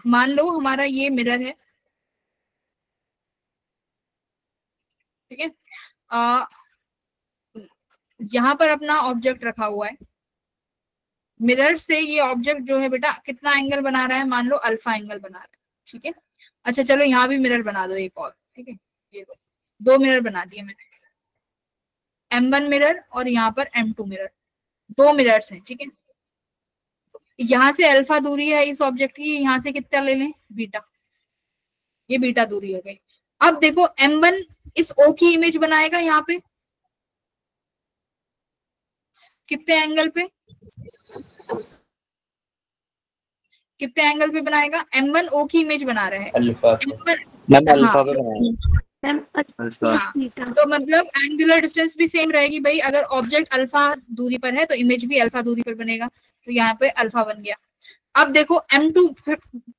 मान लो हमारा ये मिरर है, ठीक है, यहाँ पर अपना ऑब्जेक्ट रखा हुआ है, मिरर से ये ऑब्जेक्ट जो है बेटा कितना एंगल बना रहा है? मान लो अल्फा एंगल बना रहा है, ठीक है। अच्छा चलो यहाँ भी मिरर बना दो एक और, ठीक है, ये दो मिरर बना दिए मैंने, M1 मिरर और यहाँ पर M2 मिरर, 2 मिरर्स हैं, ठीक है। यहाँ से अल्फा दूरी है इस ऑब्जेक्ट की, यहाँ से कितना ले लें? बीटा, ये बीटा दूरी हो गई। अब देखो M1 इस O की इमेज बनाएगा, यहाँ पे कितने एंगल पे, कितने एंगल पे बनाएगा? M1 O की इमेज बना रहा है, अल्फा हाँ, पे बनाएगा। तो मतलब एंगुलर डिस्टेंस भी सेम रहेगी भाई, अगर ऑब्जेक्ट अल्फा दूरी पर है तो इमेज भी अल्फा दूरी पर बनेगा, तो यहाँ पे अल्फा बन गया। अब देखो M2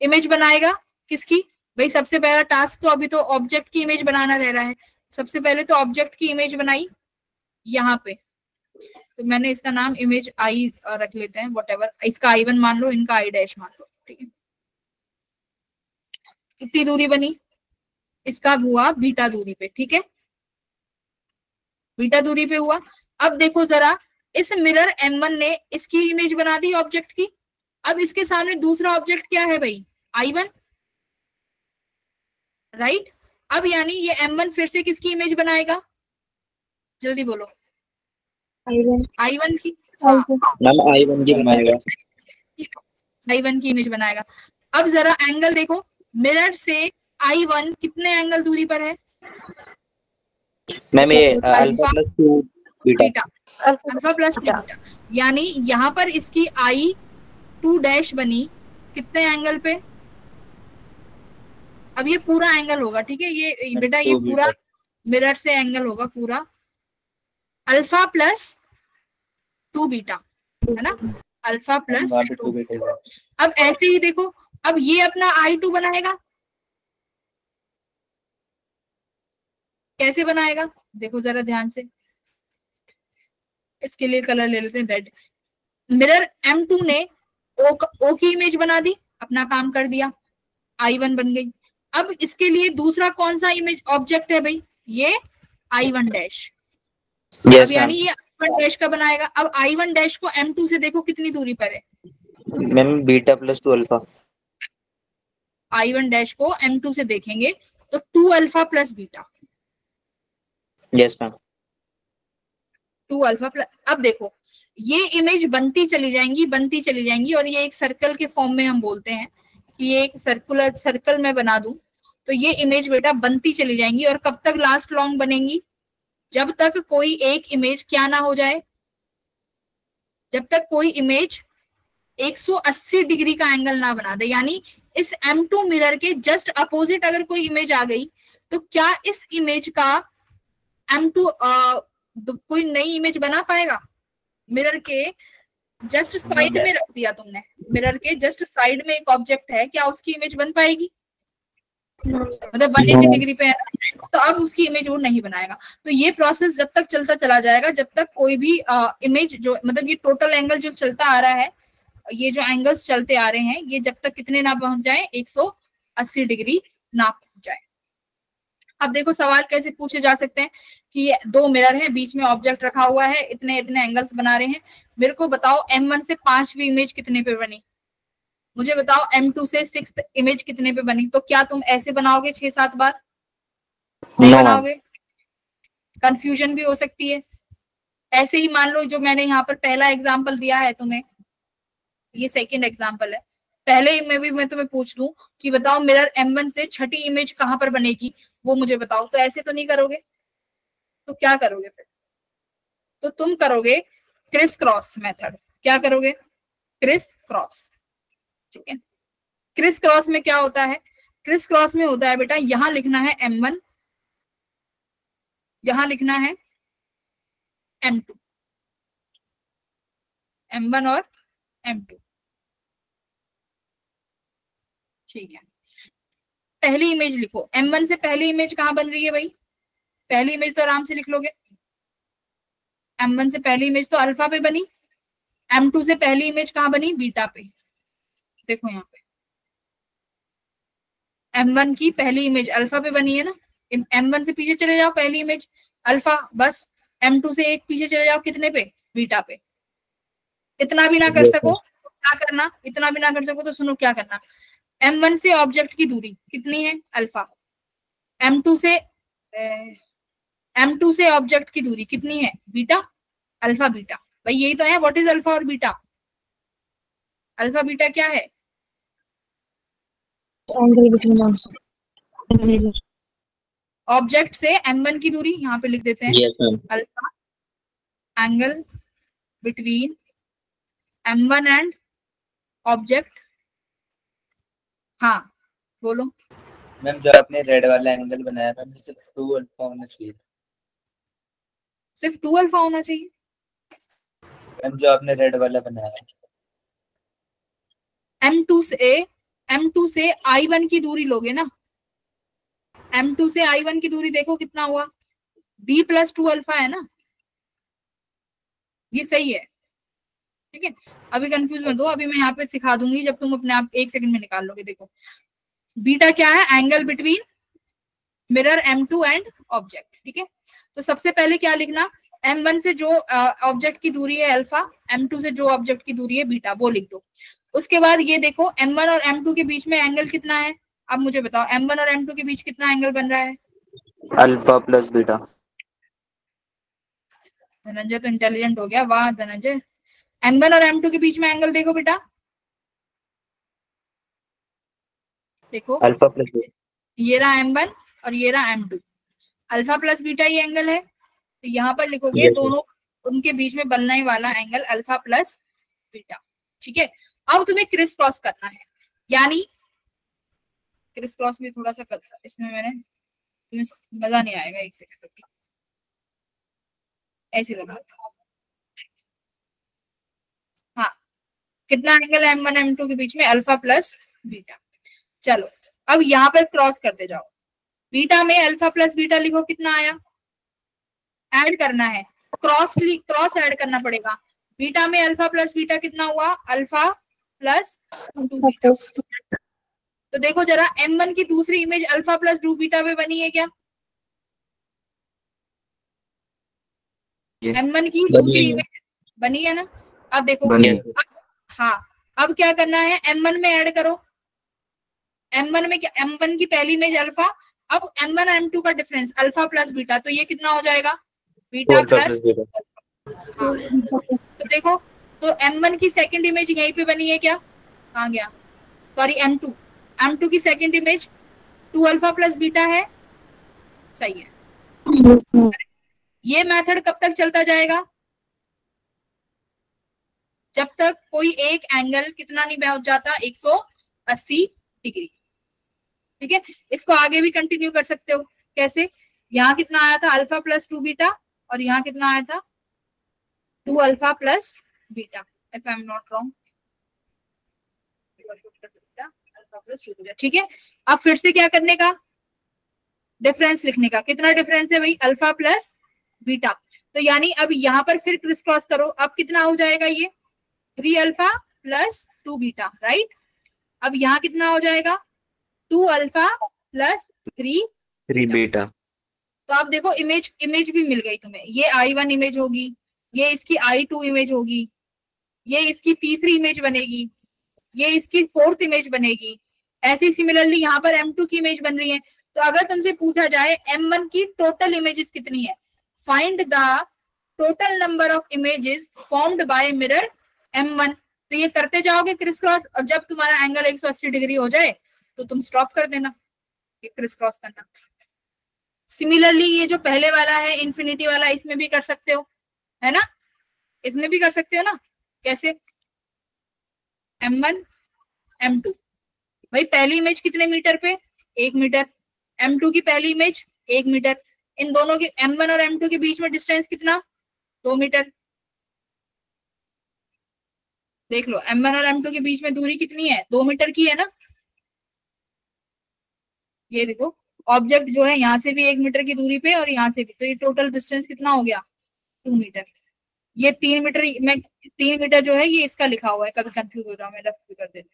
इमेज बनाएगा किसकी? भाई सबसे पहला टास्क तो अभी तो ऑब्जेक्ट की इमेज बनाना रह रहा है, सबसे पहले तो ऑब्जेक्ट की इमेज बनाई यहाँ पे, तो मैंने इसका नाम इमेज I रख लेते हैं, व्हाटएवर, इसका I1 मान लो, इनका I डैश मान लो, ठीक है। कितनी दूरी बनी? इसका हुआ बीटा दूरी पे, ठीक है, बीटा दूरी पे हुआ। अब देखो जरा, इस मिरर M1 ने इसकी इमेज बना दी ऑब्जेक्ट की, अब इसके सामने दूसरा ऑब्जेक्ट क्या है भाई? I1, right. अब यानी ये M1 फिर से किसकी इमेज बनाएगा? जल्दी बोलो। I1 की, हाँ, I1 की बनाएगा, I1 की इमेज बनाएगा। अब जरा एंगल देखो, मिरर से I1 कितने एंगल दूरी पर है? मैम ये alpha plus 2 beta, alpha plus beta, यानी यहाँ पर इसकी I2 डैश बनी कितने एंगल पे? अब ये पूरा एंगल होगा, ठीक है, ये बेटा ये पूरा मिरर से एंगल होगा पूरा, अल्फा प्लस 2 बीटा, है ना, अल्फा प्लस 2 बीटा। अब ऐसे ही देखो, अब ये अपना I2 बनाएगा, कैसे बनाएगा देखो जरा ध्यान से, इसके लिए कलर ले लेते हैं रेड। मिरर M2 ने O की इमेज बना दी, अपना काम कर दिया, I1 बन गई। अब इसके लिए दूसरा कौन सा इमेज ऑब्जेक्ट है भाई, ये I1 डैश। अब यानी ये I1 डैश का बनाएगा। अब I1 डैश को M2 से देखो कितनी दूरी पर है ma'am beta plus 2 alpha. I1 dash को M2 से देखेंगे तो 2 alpha plus beta. Yes ma'am. 2 alpha plus. अब देखो ये इमेज बनती चली जाएंगी और ये एक सर्कल के फॉर्म में हम बोलते हैं कि ये एक सर्कल में बना दूं तो ये इमेज बेटा बनती चली जाएंगी। और कब तक लास्ट लॉन्ग बनेंगी, जब तक कोई एक इमेज क्या ना हो जाए, जब तक कोई इमेज 180 डिग्री का एंगल ना बना दे। यानी इस M2 मिरर के जस्ट अपोजिट अगर कोई इमेज आ गई तो क्या इस इमेज का M2 कोई नई इमेज बना पाएगा। मिरर के जस्ट साइड में रख दिया तुमने, मिरर के जस्ट साइड में एक ऑब्जेक्ट है, क्या उसकी इमेज बन पाएगी, मतलब 180 डिग्री पे है तो अब उसकी इमेज वो नहीं बनाएगा। तो ये प्रोसेस जब तक चलता चला जाएगा जब तक कोई भी इमेज जो मतलब ये टोटल एंगल जो चलता आ रहा है, ये जो एंगल्स चलते आ रहे हैं ये जब तक कितने ना पहुंच जाए 180 डिग्री ना पहुंच जाए। अब देखो सवाल कैसे पूछे जा सकते हैं कि ये 2 मिरर है, बीच में ऑब्जेक्ट रखा हुआ है, इतने इतने एंगल्स बना रहे हैं, मेरे को बताओ M1 से 5वीं इमेज कितने पे बनी, मुझे बताओ M2 से 6th इमेज कितने पे बनी। तो क्या तुम ऐसे बनाओगे 6-7 बार, नहीं बनाओगे, कंफ्यूजन भी हो सकती है। ऐसे ही मान लो जो मैंने यहाँ पर पहला एग्जाम्पल दिया है तुम्हें, ये सेकंड एग्जाम्पल है, पहले में भी मैं तुम्हें पूछ लूं कि बताओ मिरर M1 से 6ठी इमेज कहां पर बनेगी, वो मुझे बताओ। तो ऐसे तो नहीं करोगे, तो क्या करोगे फिर, तो तुम करोगे क्रिस क्रॉस मेथड। क्या करोगे, क्रिस क्रॉस। ठीक है, क्रिस क्रॉस में क्या होता है, क्रिस क्रॉस में होता है बेटा यहां लिखना है M1, यहां लिखना है M2, M1 और M2। ठीक है, पहली इमेज लिखो, M1 से पहली इमेज कहां बन रही है भाई, पहली इमेज तो आराम से लिख लोगे, M1 से पहली इमेज तो अल्फा पे बनी, M2 से पहली इमेज कहां बनी, बीटा पे। देखो यहाँ पे M1 की पहली इमेज अल्फा पे बनी है ना, M1 से पीछे चले जाओ पहली इमेज अल्फा, बस M2 से एक पीछे चले जाओ कितने पे, बीटा पे। इतना भी ना कर सको तो क्या करना, इतना भी ना कर सको तो सुनो क्या करना, M1 से ऑब्जेक्ट की दूरी कितनी है, अल्फा, M2 से ऑब्जेक्ट की दूरी कितनी है, बीटा, अल्फा बीटा। भाई यही तो है, व्हाट इज अल्फा और बीटा, अल्फा बीटा क्या है, ऑब्जेक्ट से M1 की दूरी, यहाँ पे लिख देते हैं alpha, angle between M1 and object. हाँ बोलो मैम जो आपने रेड वाला एंगल बनाया था सिर्फ 2 अल्फा होना चाहिए, सिर्फ 2 अल्फा होना चाहिए। मैम जो आपने रेड वाला बनाया है M2 से I1 की दूरी लोगे ना, M2 से I1 की दूरी देखो कितना हुआ, B प्लस 2 अल्फा है ना, ये सही है। ठीक है, अभी कंफ्यूज मत हो, अभी मैं यहाँ पे सिखा दूंगी, जब तुम अपने आप 1 सेकंड में निकाल लोगे। देखो बीटा क्या है, angle between mirror M2 and object. ठीक है, तो सबसे पहले क्या लिखना, M1 से जो ऑब्जेक्ट की दूरी है अल्फा, M2 से जो ऑब्जेक्ट की दूरी है बीटा, वो लिख दो। उसके बाद ये देखो M1 और M2 के बीच में एंगल कितना है, अब मुझे बताओ M1 और M2 के बीच कितना एंगल बन रहा है, अल्फा प्लस बीटा। धनंजय तो इंटेलिजेंट हो गया, वाह धनंजय। M1 और M2 के बीच में एंगल देखो बेटा, देखो अल्फा प्लस, ये रहा M1 और ये रहा M2, अल्फा प्लस बीटा ये एंगल है, तो यहाँ पर लिखोगे दोनों उनके बीच में बनने वाला एंगल अल्फा प्लस बीटा। ठीक है, अब तुम्हें क्रिस क्रॉस करना है, यानी क्रिस क्रॉस में थोड़ा सा करता, इसमें मैंने मजा नहीं आएगा, 1 सेकंड ऐसे लगा। हाँ, कितना एंगल है M1 M2 के बीच में, अल्फा प्लस बीटा। चलो अब यहाँ पर क्रॉस करते जाओ, बीटा में अल्फा प्लस बीटा लिखो, कितना आया, ऐड करना है, क्रॉस ऐड करना पड़ेगा। बीटा में अल्फा प्लस बीटा कितना हुआ, अल्फा प्लस 2 बीटा। तो देखो जरा M1 की दूसरी इमेज अल्फा प्लस 2 बीटा पे बनी है क्या? M1 की दूसरी इमेज बनी है ना? अब देखो हाँ, अब क्या करना है, M1 में ऐड करो। M1 में क्या, M1 की पहली इमेज अल्फा, अब M1 M2 का डिफरेंस अल्फा प्लस बीटा, तो ये कितना हो जाएगा, बीटा प्लस। तो देखो, तो M1 की सेकंड इमेज यहीं पे बनी है क्या, कहाँ गया, सॉरी M2 की second image 2 alpha plus beta है, सही है। ये मेथड कब तक चलता जाएगा, जब तक कोई एक एंगल कितना नहीं पहुंच जाता 180 डिग्री। ठीक है, इसको आगे भी कंटिन्यू कर सकते हो। कैसे, यहाँ कितना आया था, अल्फा प्लस 2 बीटा, और यहाँ कितना आया था, 2 alpha plus beta, if I am not wrong. ठीक है, अब फिर से क्या करने का, डिफरेंस लिखने का। कितना डिफरेंस है भाई, अल्फा प्लस बीटा। तो यानी अब यहाँ पर फिर क्रिस क्रॉस करो, अब कितना हो जाएगा ये, 3 अल्फा प्लस 2 बीटा, राइट। अब यहाँ कितना हो जाएगा, 2 अल्फा प्लस 3 बीटा। तो आप देखो इमेज भी मिल गई तुम्हें, ये I1 इमेज होगी, ये इसकी I2 इमेज होगी, ये इसकी तीसरी इमेज बनेगी, ये इसकी 4th इमेज बनेगी। ऐसे सिमिलरली यहाँ पर M2 की इमेज बन रही है। तो अगर तुमसे पूछा जाए M1 की टोटल इमेजेस कितनी है, find the total number of images formed by mirror M1, तो ये करते जाओगे क्रिस क्रॉस, और जब तुम्हारा एंगल 180 डिग्री हो जाए तो तुम स्टॉप कर देना ये क्रिस क्रॉस करना। सिमिलरली ये जो पहले वाला है इंफिनिटी वाला, इसमें भी कर सकते हो, है ना, इसमें भी कर सकते हो ना। कैसे, M1 M2, भाई पहली इमेज कितने मीटर पे, 1 मीटर, M2 की पहली इमेज 1 मीटर, इन दोनों के M1 और M2 के बीच में डिस्टेंस कितना, 2 मीटर। देख लो M1 और M2 के बीच में दूरी कितनी है, 2 मीटर की है ना। ये देखो ऑब्जेक्ट जो है यहाँ से भी 1 मीटर की दूरी पे और यहाँ से भी, तो ये टोटल डिस्टेंस कितना हो गया, 2 मीटर। ये 3 मीटर, मैं 3 मीटर जो है ये इसका लिखा हुआ है, कभी कंफ्यूज हो जाओ मैं रफ भी कर देती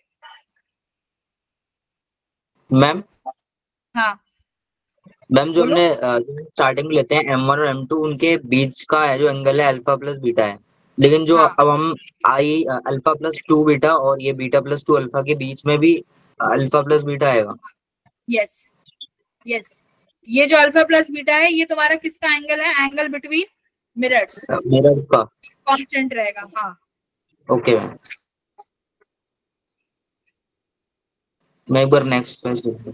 मैम। हाँ मैम जो हमने स्टार्टिंग में लेते हैं M1 और M2, उनके बीच का है जो एंगल है अल्फा प्लस बीटा है, लेकिन जो हाँ। अब हम अल्फा प्लस 2 बीटा और ये बीटा प्लस 2 अल्फा के बीच में भी अल्फा प्लस बीटा आएगा। यस यस, ये जो अल्फा प्लस बीटा है ये तुम्हारा किसका एंगल है, एंगल बिटवीन मिरर्स, मिरर का कांस्टेंट रहेगा। हाँ ओके मैम, मैं एक बार नेक्स्ट पेज लिख दूं।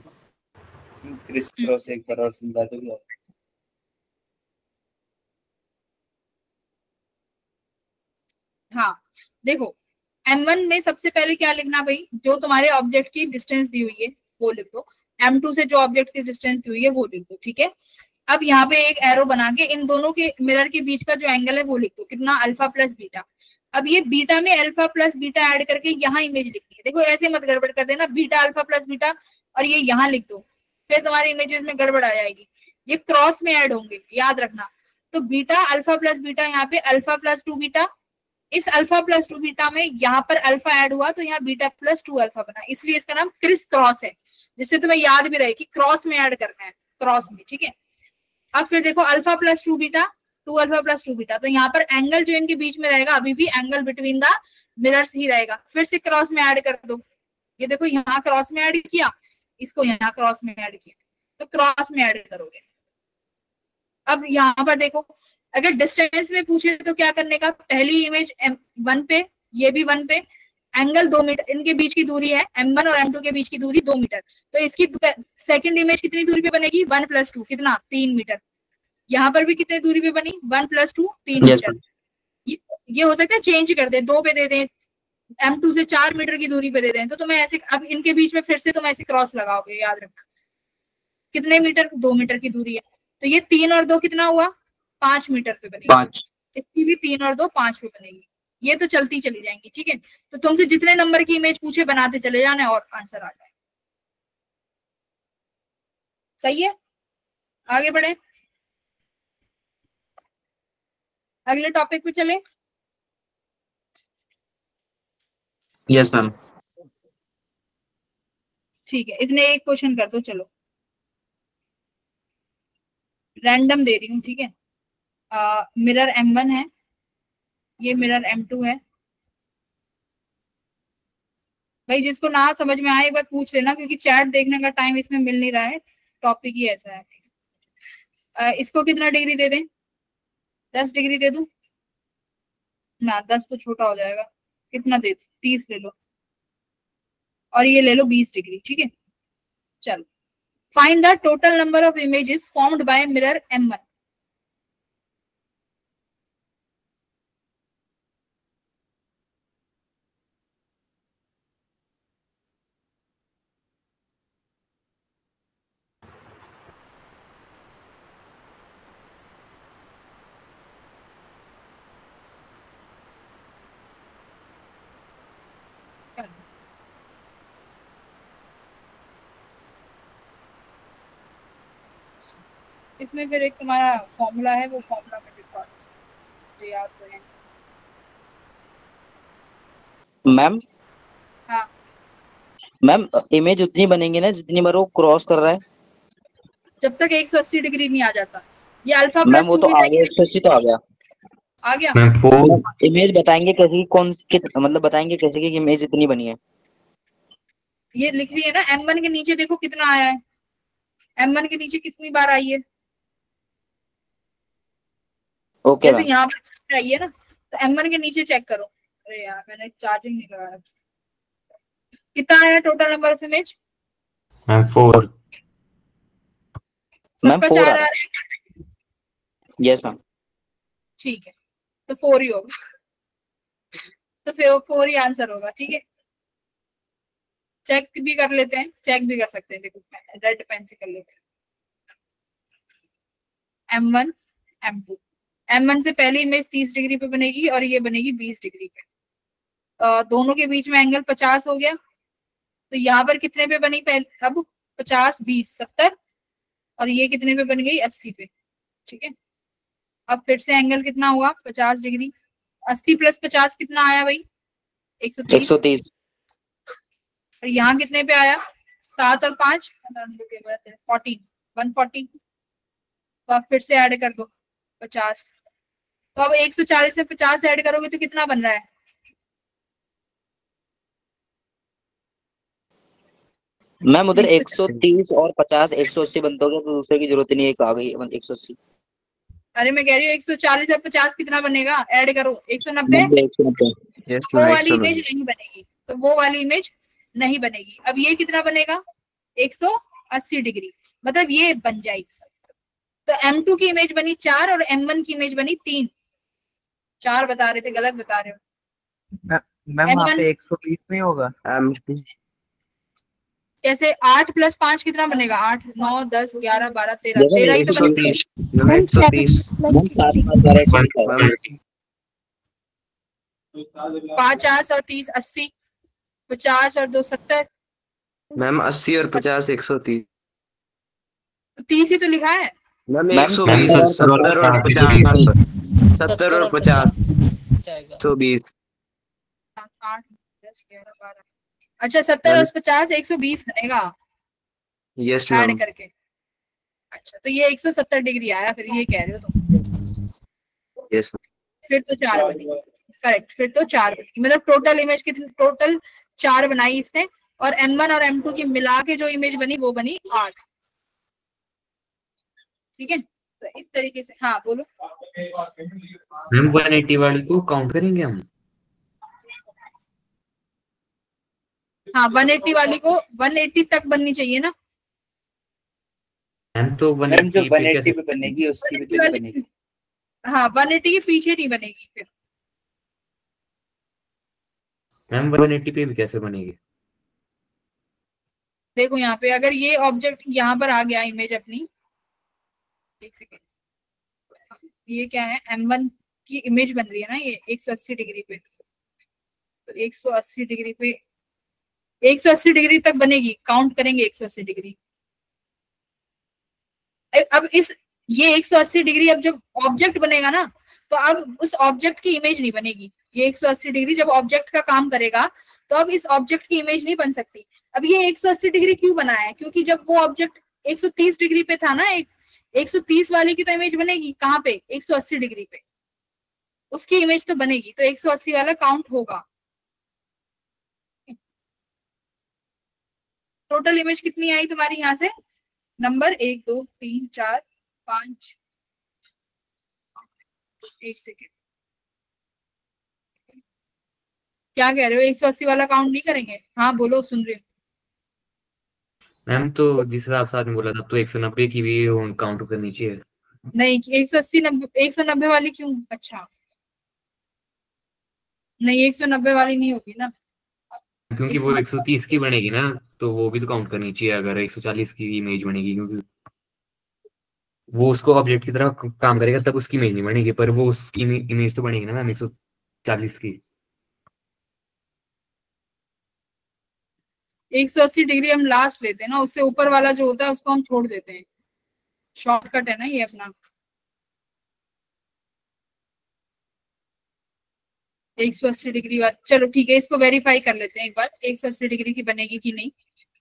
क्रिस क्रॉस एक बार और समझा दोगे? हाँ, देखो M1 में सबसे पहले क्या लिखना भाई, जो तुम्हारे ऑब्जेक्ट की डिस्टेंस दी हुई है वो लिख दो, M2 से जो ऑब्जेक्ट की डिस्टेंस दी हुई है वो लिख दो। ठीक है, अब यहाँ पे एक एरो बना के इन दोनों के मिरर के बीच का जो एंगल है वो लिख दो, कितना, अल्फा प्लस बीटा। अब ये बीटा में अल्फा प्लस बीटा ऐड करके यहाँ इमेज लिखनी है। देखो ऐसे मत गड़बड़ कर देना, बीटा अल्फा प्लस बीटा और ये यहाँ लिख दो, फिर तुम्हारी इमेजेस में गड़बड़ आ जाएगी, ये क्रॉस में ऐड होंगे, याद रखना। तो बीटा अल्फा प्लस बीटा, यहाँ पे अल्फा प्लस 2 बीटा, इस अल्फा प्लस 2 बीटा में यहाँ पर अल्फा ऐड हुआ तो यहाँ बीटा प्लस 2 अल्फा बना, इसलिए इसका नाम क्रिस क्रॉस है, जिससे तुम्हें याद भी रहे कि क्रॉस में ऐड करना है, क्रॉस में। ठीक है, अब फिर देखो alpha plus 2 beta, 2 alpha plus 2 beta, तो यहाँ पर एंगल जो इनके बीच में रहेगा अभी भी एंगल बिटवीन द मिरर्स ही रहेगा, फिर से क्रॉस में ऐड कर दो। ये देखो यहाँ क्रॉस में ऐड किया, इसको यहाँ क्रॉस में ऐड किया, तो क्रॉस में ऐड करोगे। अब यहाँ पर देखो अगर डिस्टेंस में पूछे तो क्या करने का, पहली इमेज M1 पे, ये भी 1 पे, एंगल 2 मीटर, इनके बीच की दूरी है M1 और M2 के बीच की दूरी 2 मीटर, तो इसकी सेकंड इमेज कितनी दूरी पे बनेगी, 1 + 2 कितना, 3 मीटर। यहाँ पर भी कितनी दूरी पे बनी, 1 + 2 3 मीटर। ये हो सकता है चेंज कर दे, 2 पे दे दें, M2 से 4 मीटर की दूरी पे दे दें, तो तुम्हें ऐसे, अब इनके बीच में फिर से तुम ऐसे क्रॉस लगाओगे, याद रखना कितने मीटर, 2 मीटर की दूरी है, तो ये 3 और 2 कितना हुआ, 5 मीटर पे बनेगी, 5। इसकी भी 3 और 2 5 पे बनेगी। ये तो चलती चली जाएंगी। ठीक है, तो तुमसे जितने नंबर की इमेज पूछे बनाते चले जाना और आंसर आ जाए। सही है, आगे बढ़े, अगले टॉपिक पे चले। Yes ma'am. ठीक है, इतने एक क्वेश्चन कर दो, चलो रैंडम दे रही हूँ, ठीक है। मिरर M1 है, ये मिरर M2 है। भाई जिसको ना समझ में आए एक बार पूछ लेना, क्योंकि चैट देखने का टाइम इसमें मिल नहीं रहा है, टॉपिक ही ऐसा है। इसको कितना डिग्री दे दें? 10 डिग्री दे दूं? ना 10 तो छोटा हो जाएगा, कितना दे दूं? 30 ले लो, और ये ले लो 20 डिग्री, ठीक है। चलो, find the total number of images formed by mirror M1। इसमें फिर एक तुम्हारा फॉर्मूला है, वो फॉर्मूला में लिखा है, याद तो है। मैम हाँ, मैम इमेज उतनी बनेंगी ना जितनी बार वो क्रॉस कर रहा है। जब तक 180 डिग्री नहीं आ जाता। ये अल्फा मैम प्लस वो 2 तो बीटा आगे 180 तो आ गया। आ गया। मैम 4 इमेज बताएंगे कैसे कौन मतलब बताएंगे कैसे कि इमेज इतनी बनी है। ये लिख रही है ना, M1 के नीचे देखो कितना आया है, M1 के नीचे कितनी बार आई है। ओके जैसे मैम। यहाँ पर आई है ना, तो M1 के नीचे चेक करो। अरे यार मैंने चार्जिंग नहीं लगाया। कितना आया total number of image? Ma'am 4 सबका 4 4 आ आ रहा रहा है। है। Yes ma'am. ठीक है, तो 4 ही होगा। तो फिर 4 ही आंसर होगा, ठीक है। चेक भी कर लेते हैं, चेक भी कर सकते हैं, देखो रेड पेन से कर लेते हैं। M1 M2, M1 से पहली इमेज 30 डिग्री पे बनेगी और ये बनेगी 20 डिग्री पे। दोनों के बीच में एंगल 50 हो गया, तो यहाँ पर कितने पे बनी पहले? अब 50 20 70, और ये कितने पे बन गई? 80 पे, ठीक है। अब फिर से एंगल कितना हुआ? 50 डिग्री। 80 प्लस 50 कितना आया भाई? 130। 130। और यहाँ कितने पे आया? 7 और 5 14 140। तो अब फिर से ऐड कर दो 50। तो अब 140 से 50 ऐड करोगे तो कितना बन रहा है? मैम उधर 140। 130 और 50 180 बनते हो गए, तो दूसरे की जरूरत ही नहीं है, एक आ गई 180। अरे मैं कह रही हूँ 140 और 50 कितना बनेगा? ऐड करो 190। 190। यस वो मैम वाली इमेज 190 नहीं बनेगी, तो वो वाली इमेज नहीं बनेगी। अब ये कितना बनेगा? 180 डिग्री, मतलब ये बन जाएगी। तो M2 की इमेज बनी 4 और M1 की इमेज बनी 3। 4 बता रहे थे, गलत बता रहे हो। मैम वहाँ M1 पे 120 नहीं होगा। कैसे? 8 प्लस 5 कितना बनेगा? 8 9 10 11 12 13 13 ही तो बनेगा। 130 मैम 130 मैम 7 5 12 130 50 और 30 80, 50 और 2 70, मैम 80 और 50 130 तो 30 ही तो लिखा है। मैम मैम 120 70 और 50 70 और 50 120 8 10 11 12, अच्छा 70 और 50 120 बनेगा यस ऐड मैम करके। अच्छा, तो ये 170 डिग्री आया, फिर ये कह रहे हो तुम। यस फिर तो 4 बनी, करेक्ट। फिर तो 4 बनी, मतलब टोटल इमेज कितनी? टोटल 4 बनाई इसने, और M1 और M2 की मिला के जो इमेज बनी वो बनी 8, ठीक है। तो इस तरीके से, हाँ बोलो। मैम 180 वाली को काउंट करेंगे हम। हाँ 180 वाली को 180 तक बननी चाहिए ना मैम तो मैम जो 180 पे 180 कैसे पे बनेगी उसकी भी 180 तो नहीं वाली, बनेगी। हाँ 180 के पीछे नहीं बनेगी फिर। मैम 180 पे भी कैसे बनेगी। देखो यहाँ पे अगर ये ऑब्जेक्ट यहाँ पर आ गया इमेज अपनी, एक सेकेंड, ये क्या है? M1 की इमेज बन रही है ना, ये 180 डिग्री पे। तो 180 डिग्री पे 180 डिग्री तक बनेगी, काउंट करेंगे 180 डिग्री। अब इस ये 180 डिग्री अब जब ऑब्जेक्ट बनेगा ना, तो अब उस ऑब्जेक्ट की इमेज नहीं बनेगी। ये 180 डिग्री जब ऑब्जेक्ट का काम करेगा तो अब इस ऑब्जेक्ट की इमेज नहीं बन सकती। अब ये 180 डिग्री क्यों बनाया है? क्योंकि जब वो ऑब्जेक्ट 130 डिग्री पे था ना, 130 वाले की तो इमेज बनेगी कहाँ पे? 180 डिग्री पे, उसकी इमेज तो बनेगी, तो 180 वाला काउंट होगा। टोटल इमेज कितनी आई तुम्हारी यहाँ से? नंबर 1 2 3 4 5, एक सेकेंड, क्या कह रहे हो? 180 वाला काउंट नहीं करेंगे? हाँ बोलो, सुन रही हूँ। मैम तो जिस हिसाब से आपने बोला था तो 190 की भी काउंट करनी चाहिए। नहीं, 180 190 वाली क्यों? अच्छा नहीं, 190 वाली नहीं होती ना, क्योंकि वो 130 की बनेगी ना, तो वो भी तो काउंट करनी चाहिए अगर 140 की इमेज बनेगी, क्योंकि वो उसको ऑब्जेक्ट की तरह काम करेगा तब उसकी इमेज नहीं बनेगी, पर वो उसकी इमेज तो बनेगी ना मैम 140 की। 180 डिग्री हम लास्ट लेते हैं ना, उससे ऊपर वाला जो होता है उसको हम छोड़ देते हैं। शॉर्टकट है ना ये अपना। 180 डिग्री वाला, चलो ठीक है, इसको वेरीफाई कर लेते हैं एक बार, 180 डिग्री की बनेगी कि नहीं।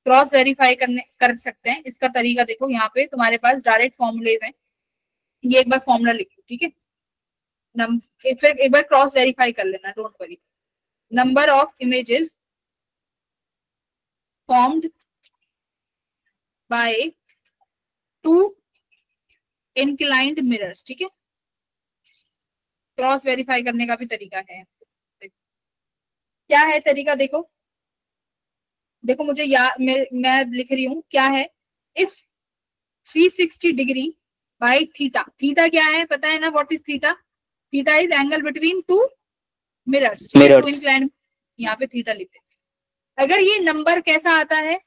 क्रॉस वेरीफाई कर सकते हैं। इसका तरीका देखो, यहाँ पे तुम्हारे पास डायरेक्ट फॉर्मूलेज हैं, ये एक बार फॉर्मूला लिखो, ठीक है। फिर एक बार क्रॉस वेरीफाई कर लेना, don't worry. Number of images formed by 2 inclined mirrors, ठीक है। क्रॉस वेरीफाई करने का भी तरीका है। क्या है तरीका? देखो देखो मुझे मैं लिख रही हूं क्या है। If 360 degree by theta, theta क्या है पता है ना? What is theta? Theta is angle between two mirrors, यहाँ पे थीटा लिखते हैं। अगर ये नंबर कैसा आता है?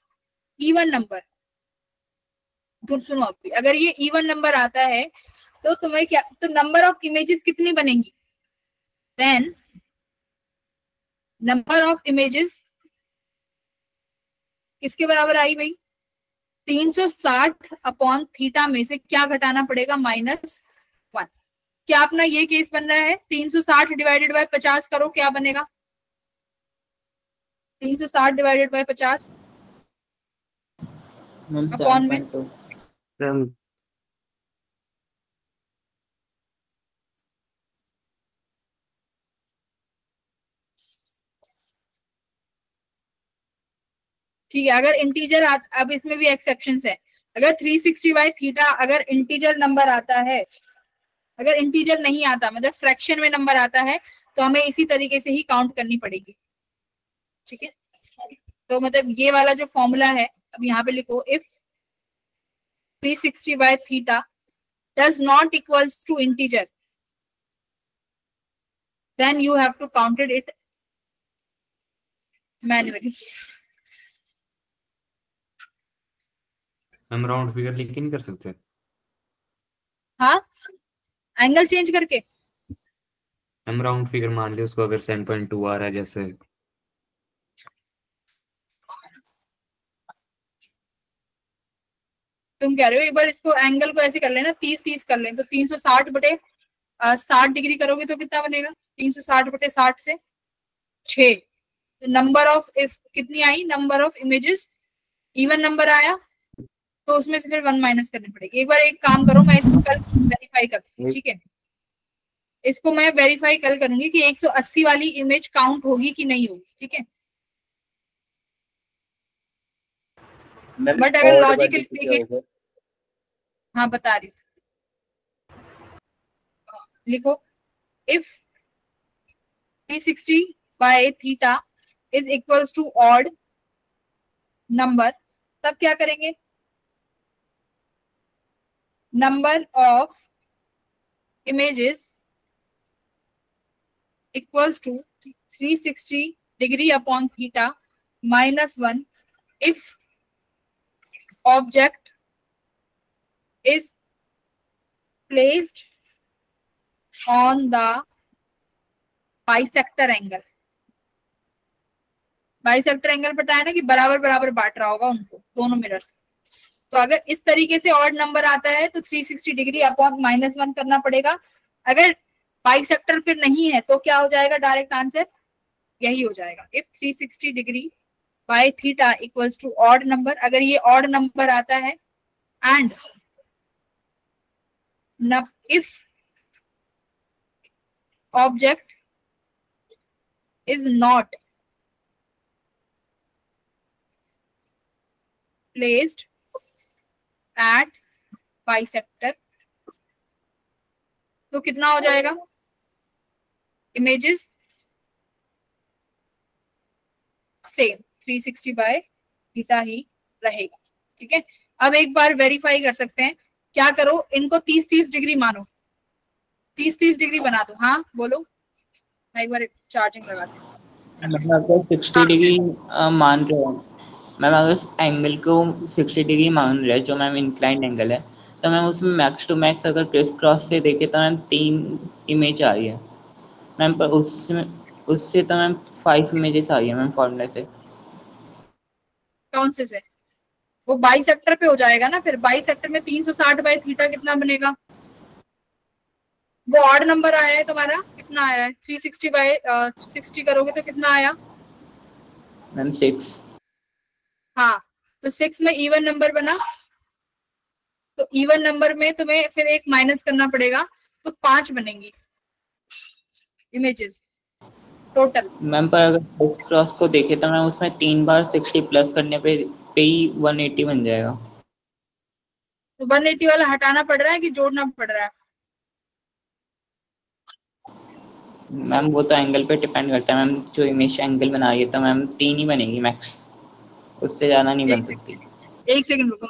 Even number. तो सुनो अभी, अगर ये इवन नंबर आता है तो तुम्हें क्या, तो नंबर ऑफ इमेजेस कितनी बनेंगी? देन नंबर ऑफ इमेजेस किसके बराबर आई भाई? 360 अपॉन थीटा में से क्या घटाना पड़ेगा? -1। क्या अपना ये केस बन रहा है? 360 डिवाइडेड बाय 50 करो, क्या बनेगा? 360 डिवाइडेड बाय 50 अपॉन में ठीक है। अगर इंटीजर अब इसमें भी एक्सेप्शंस है। अगर 360 बाय थीटा अगर इंटीजर नंबर आता है, अगर इंटीजर नहीं आता मतलब फ्रैक्शन में नंबर आता है, तो हमें इसी तरीके से ही काउंट करनी पड़ेगी, ठीक है। तो मतलब ये वाला जो फॉर्मूला है, अब यहाँ पे लिखो, if 360 by theta does not equals to integer, then you have to counted it manually. हम राउंड फिगर लिख के नहीं कर सकते? हाँ, एंगल चेंज करके। हम राउंड फिगर मान ले उसको, अगर 7.2 आ रहा है जैसे, तुम कह रहे हो एक बार इसको एंगल को ऐसे कर लेना, 30 कर लें, तो 360 बटे 60 डिग्री करोगे तो कितना बनेगा? 360 बटे 60 से 6। तो नंबर ऑफ इफ कितनी I? Number of images even number आया, तो उसमें से फिर 1 माइनस करनी पड़ेगी। एक बार एक काम करो, मैं इसको कल वेरीफाई करती हूँ, ठीक है। इसको मैं वेरीफाई कल करूंगी कि 180 वाली इमेज काउंट होगी कि नहीं होगी, ठीक है। बट अगर लॉजिकल देखें, हाँ बता रही हूँ, लिखो, if 360 by theta is equals to odd number, तब क्या करेंगे? Number of images equals to 360 degree upon theta -1 if object is placed on the bisector angle. Bisector angle पता है ना कि बराबर बराबर बांट रहा होगा उनको, दोनों मिरर्स। तो अगर इस तरीके से ऑड नंबर आता है तो 360 डिग्री अपॉन -1 करना पड़ेगा। अगर बाइसेक्टर फिर नहीं है तो क्या हो जाएगा, डायरेक्ट आंसर यही हो जाएगा, if 360 degree by theta equals to odd number. अगर ये ऑड नंबर आता है and if object is not placed at bisector तो कितना हो जाएगा, इमेजेस सेम 360 बाय थीटा ही रहेगा। ठीक है, अब एक बार वेरीफाई कर सकते हैं, क्या करो, इनको 30-30 डिग्री मानो, 30-30 डिग्री बना दो। हाँ बोलो, मैं एक बार चार्जिंग लगा दूं। मतलब अगर 60 डिग्री मान रहे हो मैम, अगर एंगल को 60 डिग्री मान रहे हैं जो मैम इंक्लाइंड एंगल है, तो मैम उसमें मैक्स टू मैक्स अगर क्रिस क्रॉस से देखे तो मैम 3 इमेज आ रही है मैम, पर उससे तो मैम 5 इमेजेस आ रही है मैम फॉर्मूले से। कौन से? वो बाइसेक्टर पे हो जाएगा ना, फिर बाइसेक्टर में 360 बाय थीटा कितना बनेगा, वो ऑड नंबर आया है तुम्हारा, कितना आया है, 360 बाय 60 करोगे तो कितना आया मैम 6। हाँ, तो 6 में इवन नंबर बना, तो इवन नंबर में तुम्हें फिर एक माइनस करना पड़ेगा, तो 5 बनेंगी इमेजेस टोटल। मैम पर अगर क्रिस क्रॉस को देखे तो मैम उसमें 3 बार 60 प्लस करने पे ही 180 बन जाएगा। तो 180 वाला हटाना पड़ रहा है कि जोड़ना पड़ रहा है? मैम वो तो एंगल पे डिपेंड करता है मैम, जो इमेज एंगल बना रही है तो मैम 3 ही बनेगी मैक्स, उससे ज्यादा नहीं बन सकती। एक सेकंड रुको,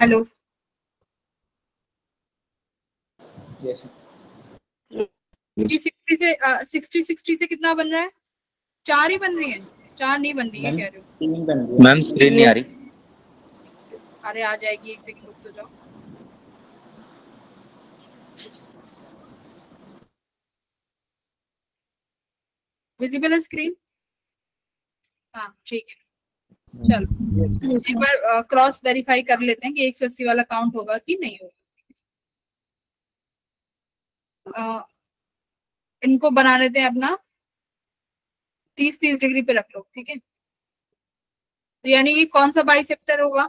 हेलो, यस 60 से कितना बन रहा है, 4 ही बन रही है, 4 नहीं बन रही है कह रहे हो? 3 बन रही है मैम, स्क्रीन नहीं आ रही। अरे आ जाएगी, एक सेकंड रुक तो जाओ। विजिबल है स्क्रीन? हाँ ठीक है, चलो एक बार क्रॉस वेरीफाई कर लेते हैं कि 180 वाला काउंट होगा कि नहीं होगा। इनको बना लेते हैं अपना 30-30 डिग्री पे रख लो। ठीक है, तो यानी ये कौन सा बाइसेक्टर होगा,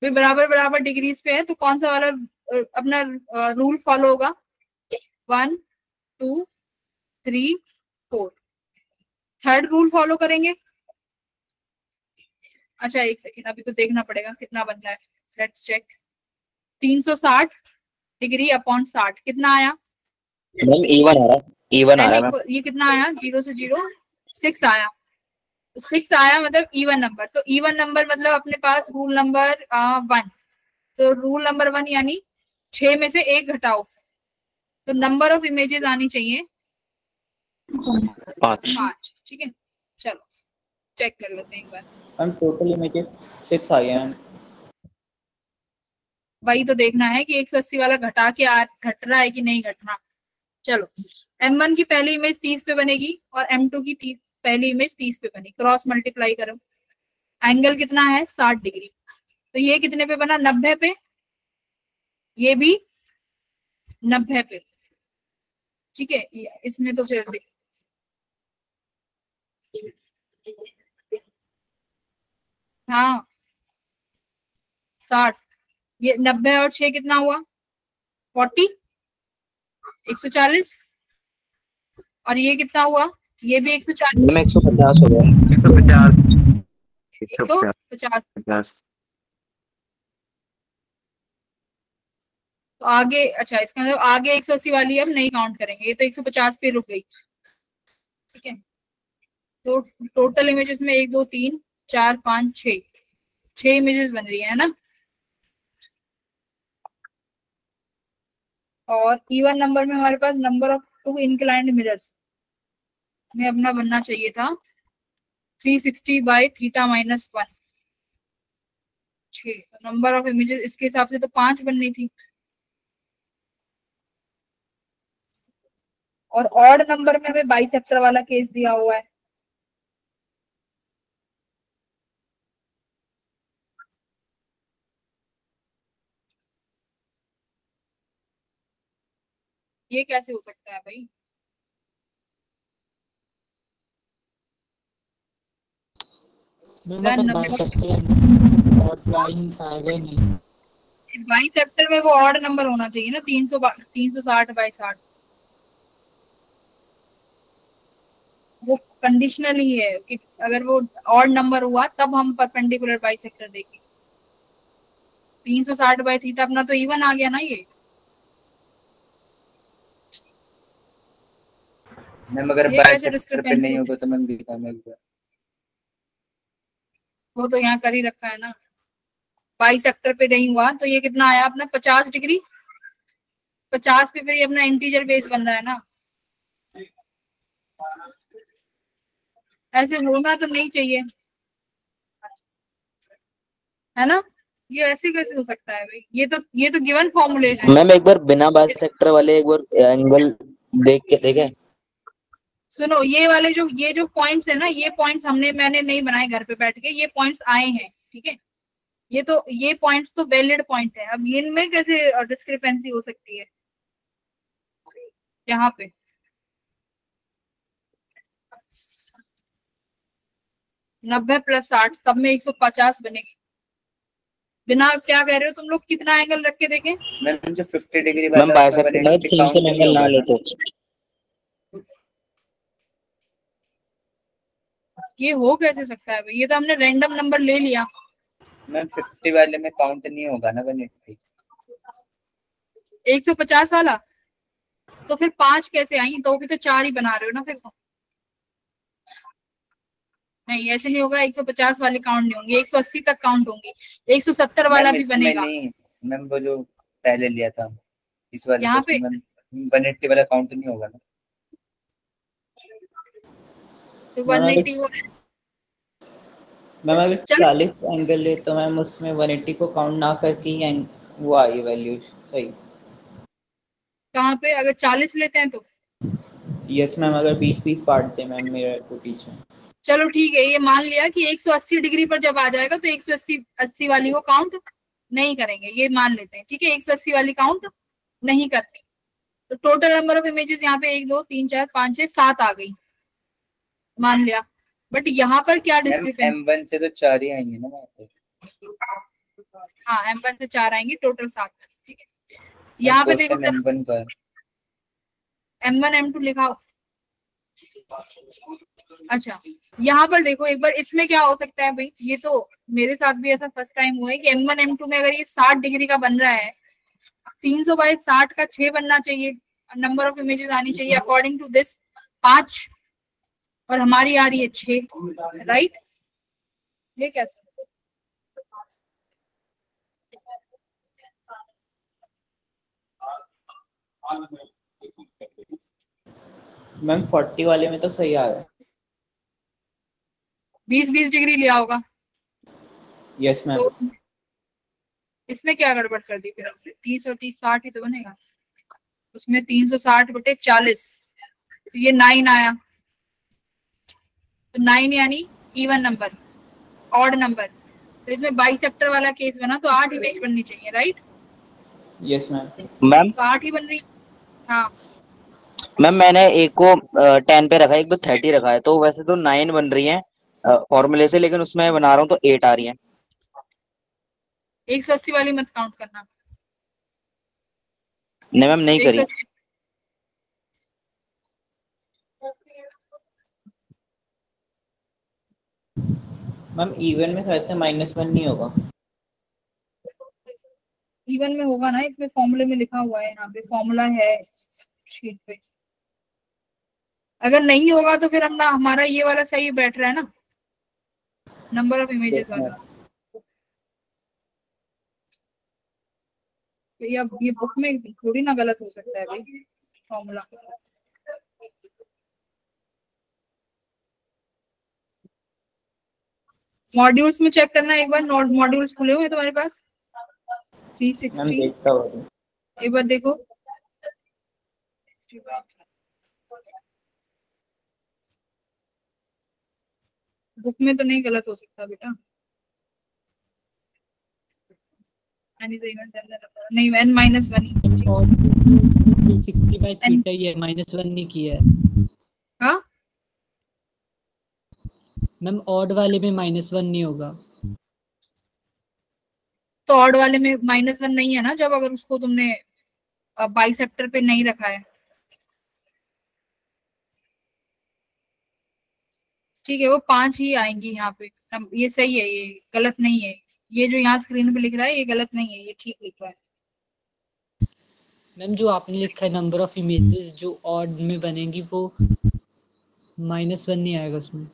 वे बराबर बराबर डिग्रीज पे है, तो कौन सा वाला अपना रूल फॉलो होगा, 1 2 3 4, थर्ड रूल फॉलो करेंगे। अच्छा एक सेकेंड, अभी तो देखना पड़ेगा कितना बन रहा है, लेट्स चेक। 360 डिग्री अपॉन 60 कितना आया मैम इवन आ रहा है, इवन आ रहा है। ये कितना आया, 0 से 0 6 आया, 6 आया मतलब इवन नंबर। तो इवन नंबर मतलब अपने पास रूल नंबर 1, तो रूल नंबर 1 यानी 6 में से 1 घटाओ, तो नंबर ऑफ इमेजेस आनी चाहिए 5। ठीक है, चलो चेक कर लेते हैं एक बार। मैम टोटल इमेजेस 6 आ गए मैम। वही तो देखना है कि 180 वाला घटा के घट रहा है कि नहीं घट रहा। चलो, M1 की पहली इमेज 30 पे बनेगी और M2 की पहली इमेज 30 पे बनी, क्रॉस मल्टीप्लाई करो, एंगल कितना है 60 डिग्री, तो ये कितने पे बना, 90 पे, ये भी 90 पे। ठीक है, इसमें तो फिर हाँ 60, ये 90 और 6 कितना हुआ 40, 140, और ये कितना हुआ, ये भी 140, मैम 150 हो गया। 150। तो आगे, अच्छा इसका मतलब आगे 180 वाली अब नहीं काउंट करेंगे, ये तो 150 पे रुक गई, ठीक है। तो टोटल इमेजेस में 1 2 3 4 5 6 इमेजेस बन रही है ना। और इवन नंबर में हमारे पास नंबर ऑफ 2 इंक्लाइंड मिरर्स में अपना बनना चाहिए था 360 by theta minus 1, 6। Number of images इसके हिसाब से तो 5 बननी थी, और ऑड नंबर में हमें बाइसेक्टर वाला केस दिया हुआ है। ये कैसे हो सकता है भाई? बाइसेक्टर में वो ऑड नंबर होना चाहिए ना, 360 बाई 60। वो कंडीशनल ही है कि अगर वो ऑड नंबर हुआ तब हम परपेंडिकुलर बाइसेक्टर देखेंगे। 360 बाई थीटा अपना तो इवन आ गया ना ये। मैम अगर ये कैसे बाइसेक्टर पे डिस्क्रिपेंसी नहीं होगा तो मैम दिखाना एक बार। वो तो यहाँ कर ही रखा है ना, बाइसेक्टर पे नहीं हुआ तो ये कितना आया अपना 50 डिग्री, 50 पे फिर ये अपना इंटीजर बेस बन रहा है ना। ऐसे होना तो नहीं चाहिए, है ना। ये ऐसे कैसे हो सकता है भाई? ये तो गिवन फॉर्मूलेशन है। मैम एक बार बिना बाइसेक्टर वाले एक बार एंगल देख के देखें। सुनो, ये जो पॉइंट्स है ना, ये पॉइंट्स मैंने नहीं बनाए घर पे बैठ के, ये पॉइंट्स आए हैं, ठीक है। ये पॉइंट्स तो वैलिड पॉइंट है। अब इनमें कैसे डिस्क्रिपेंसी हो सकती है? यहाँ पे 90 प्लस 60 सब में 150 बनेगी। बिना क्या कह रहे हो तुम लोग, कितना एंगल रख के देखें? मैम जो 50 डिग्री मैम बाइसेक्टर में सेम से एंगल ना लेते। ये हो कैसे सकता है भाई? ये तो हमने रैंडम नंबर ले लिया। मैम 50 वाले में काउंट नहीं होगा ना 180। 150 वाला तो फिर 5 कैसे आई? तो भी तो 4 ही बना रहे हो ना फिर तो। नहीं ऐसे नहीं होगा, 150 वाले काउंट नहीं होंगे, 180 तक काउंट होंगी, 170 वाला भी बनेगा। नहीं मैम वो जो पहले लिया था इस वाले यहाँ पे 180 वाला काउंट नहीं होगा ना। तो 180 हो। मैम अगर 40 एंगल ले तो मैम उसमें 180 को काउंट ना करके ही वो आई वैल्यू सही। कहाँ पे? अगर 40 लेते हैं तो? यस मैम, अगर 20-20 काटते हैं मैम मिरर को पीछे। चलो ठीक है, ये मान लिया कि 180 डिग्री पर जब आ जाएगा तो 180 वाली को काउंट नहीं करेंगे, ये मान लेते हैं, ठीक है। 180 वाली काउंट नहीं करते। तो टोटल नंबर ऑफ इमेजेस यहाँ पे 1 2 3 4 5 6 7 आ गई, मान लिया। बट यहाँ पर क्या डिस्क्रिपेंसी? M1 से तो 4 ही आएंगे ना वहाँ पे। हाँ M1 से 4 आएंगे, टोटल 7, ठीक है। यहाँ पे देखो M1 का M1 M2 लिखा। अच्छा यहाँ पर देखो एक बार, इसमें क्या हो सकता है भाई? ये तो मेरे साथ भी ऐसा फर्स्ट टाइम हुआ है कि M1 M2 में अगर ये 60 डिग्री का बन रहा है, 300 बाई 60 का 6 बनना चाहिए, नंबर ऑफ इमेजेस आनी चाहिए अकॉर्डिंग टू दिस 5, और हमारी आ रही है 6, राइट। ये कैसे? मैम 40 वाले में तो सही आ रहा है। 20-20 डिग्री लिया होगा। Yes ma'am. तो इसमें क्या गड़बड़ कर दी फिर आपने? 30 और 30 60 ही तो बनेगा उसमें। 360 बटे 40 तो ये 9 आया। तो 9 यानी इवन नंबर, ऑड नंबर। तो इसमें बाइसेक्टर वाला केस बना तो 8 इमेज बननी चाहिए, राइट। Yes ma'am. मैम तो 8 ही बन रही। हाँ मैम मैंने एक को 10 पे रखा है, एक को 30 रखा है, तो वैसे तो 9 बन रही है, फॉर्मूले से, लेकिन उसमें बना रहा हूँ तो 8 आ रही है। 180 वाली मत काउंट करना। नहीं मैम, नहीं करी। 180 मैम इवन में शायद से -1 नहीं होगा। इवन में होगा ना, इसमें फॉर्मूले में लिखा हुआ है, यहाँ पे फॉर्मूला है शीट पे। अगर नहीं होगा तो फिर हम ना, हमारा ये वाला सही बैठ रहा है ना, नंबर ऑफ इमेजेस वाला। तो ये बुक में थोड़ी ना गलत हो सकता है भाई फॉर्मूला। मॉड्यूल्स में चेक करना एक बार, मॉड्यूल्स खुले हुए हैं तुम्हारे पास? 360 देखता हूँ। एक बार देखो। बुक में तो नहीं गलत हो सकता बेटा। नहीं, n-1 360/θ ये -1 नहीं किया है। हाँ मैम ऑड वाले में -1 नहीं होगा। तो ऑड वाले में -1 नहीं है ना, जब अगर उसको तुमने बाइसेक्टर पे नहीं रखा है। ठीक है, वो 5 ही आएंगी यहाँ पे। ये सही है, ये गलत नहीं है। ये जो यहाँ स्क्रीन पे लिख रहा है ये गलत नहीं है, ये ठीक लिख रहा है। मैम जो आपने लिखा है नंबर ऑफ इमेजेस जो ऑड में बनेंगी वो -1 नहीं आएगा उसमें।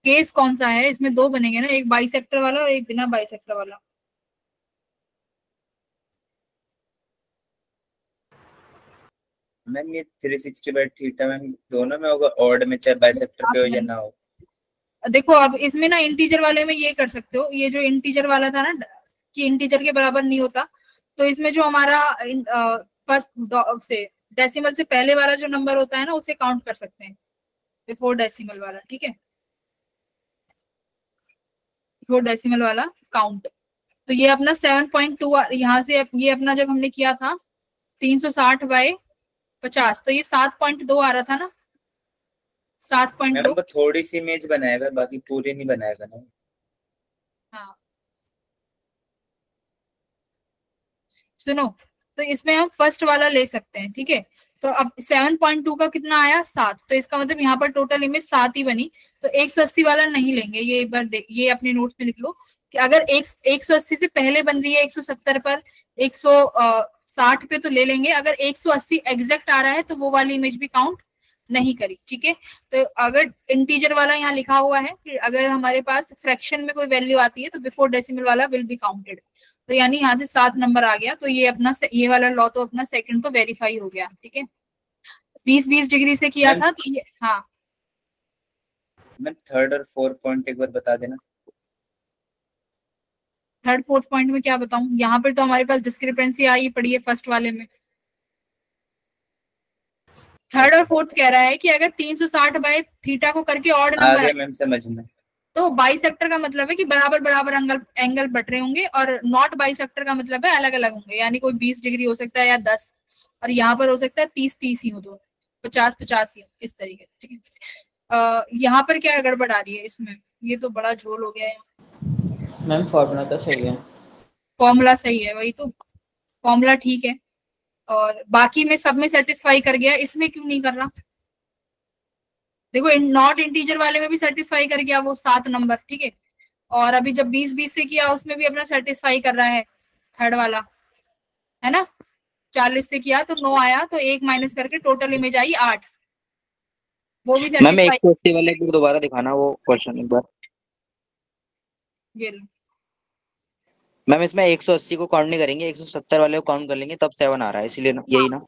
केस कौन सा है इसमें? 2 बनेंगे ना, एक बाइसेक्टर वाला और एक बिना बाइसेक्टर वाला। मैम ये 360/θ मैम दोनों में होगा, ऑड में चाहे बाइसेक्टर पे हो या ना हो। देखो अब इसमें ना इंटीजर वाले में ये कर सकते हो, ये जो इंटीजर वाला था ना कि इंटीजर के बराबर नहीं होता, तो इसमें जो हमारा फर्स्ट से डेसिमल से पहले वाला जो नंबर होता है ना उसे काउंट कर सकते हैं, बिफोर डेसिमल वाला। ठीक है, बिफोर डेसिमल वाला काउंट। तो ये अपना 7.2 यहाँ से ये अपना जब हमने किया था 360/50, तो ये 7.2 आ रहा था ना, 7.2। मैम थोड़ी सी इमेज बनाएगा, बाकी पूरी नहीं बनाएगा ना। हाँ सुनो, तो इसमें हम फर्स्ट वाला ले सकते हैं। ठीक है, तो अब 7.2 का कितना आया? 7। तो इसका मतलब यहाँ पर टोटल इमेज 7 ही बनी। तो 180 वाला नहीं लेंगे, ये एक बार ये अपने नोट्स में लिख लो कि अगर 180 से पहले बन रही है 170 पर, 160 पे तो ले लेंगे। अगर 180 एग्जैक्ट आ रहा है तो वो वाली इमेज भी काउंट नहीं करी। ठीक है, तो अगर इंटीजर वाला यहाँ लिखा हुआ है कि अगर हमारे पास फ्रैक्शन में कोई वैल्यू आती है तो बिफोर डेसिमल वाला विल बी काउंटेड। तो यानी यहाँ से 7 नंबर आ गया, तो ये अपना ये वाला लॉ तो अपना सेकंड तो वेरीफाई हो गया। ठीक है, 20-20 डिग्री से किया था तो ये। हाँ मैम थर्ड और फोर्थ पॉइंट एक बार बता देना। थर्ड फोर्थ पॉइंट में क्या बताऊं? यहाँ पर तो हमारे पास डिस्क्रिपेंसी आई पड़ी है फर्स्ट वाले में। थर्ड और फोर्थ कह रहा है कि अगर 360/θ को करके ऑड नंबर मैम समझ में, तो बाइसेक्टर का मतलब है कि बराबर बराबर एंगल बट रहे होंगे, और नॉट बाइसेक्टर का मतलब है अलग अलग होंगे। यानी कोई 20 डिग्री हो सकता है या 10, और यहाँ पर हो सकता है 30-30 ही हो, दो 50-50 ही हो, इस तरीके से। ठीक है, यहाँ पर क्या गड़बड़ आ रही है इसमें? ये तो बड़ा झोल हो गया है। मैम फॉर्मूला तो सही है, फॉर्मूला सही है, वही तो फॉर्मूला ठीक है, और बाकी में सब में सेटिस्फाई कर गया, इसमें क्यों नहीं कर रहा? देखो नॉट इंटीजर वाले में भी सेटिस्फाई कर गया वो 7 नंबर। ठीक है, और अभी जब 20-20 से किया उसमें भी अपना सेटिस्फाई कर रहा है थर्ड वाला, है ना। 40 से किया तो 9 आया, तो 1 माइनस करके टोटल इमेज आई 8, वो भी मैम सेटिस्फाई। 180 वाले को दोबारा दिखाना वो क्वेश्चन एक बार। ये लो, मैम इसमें 180 को काउंट नहीं करेंगे, 170 वाले को काउंट कर लेंगे, तब 7 आ रहा है, इसीलिए यही ना।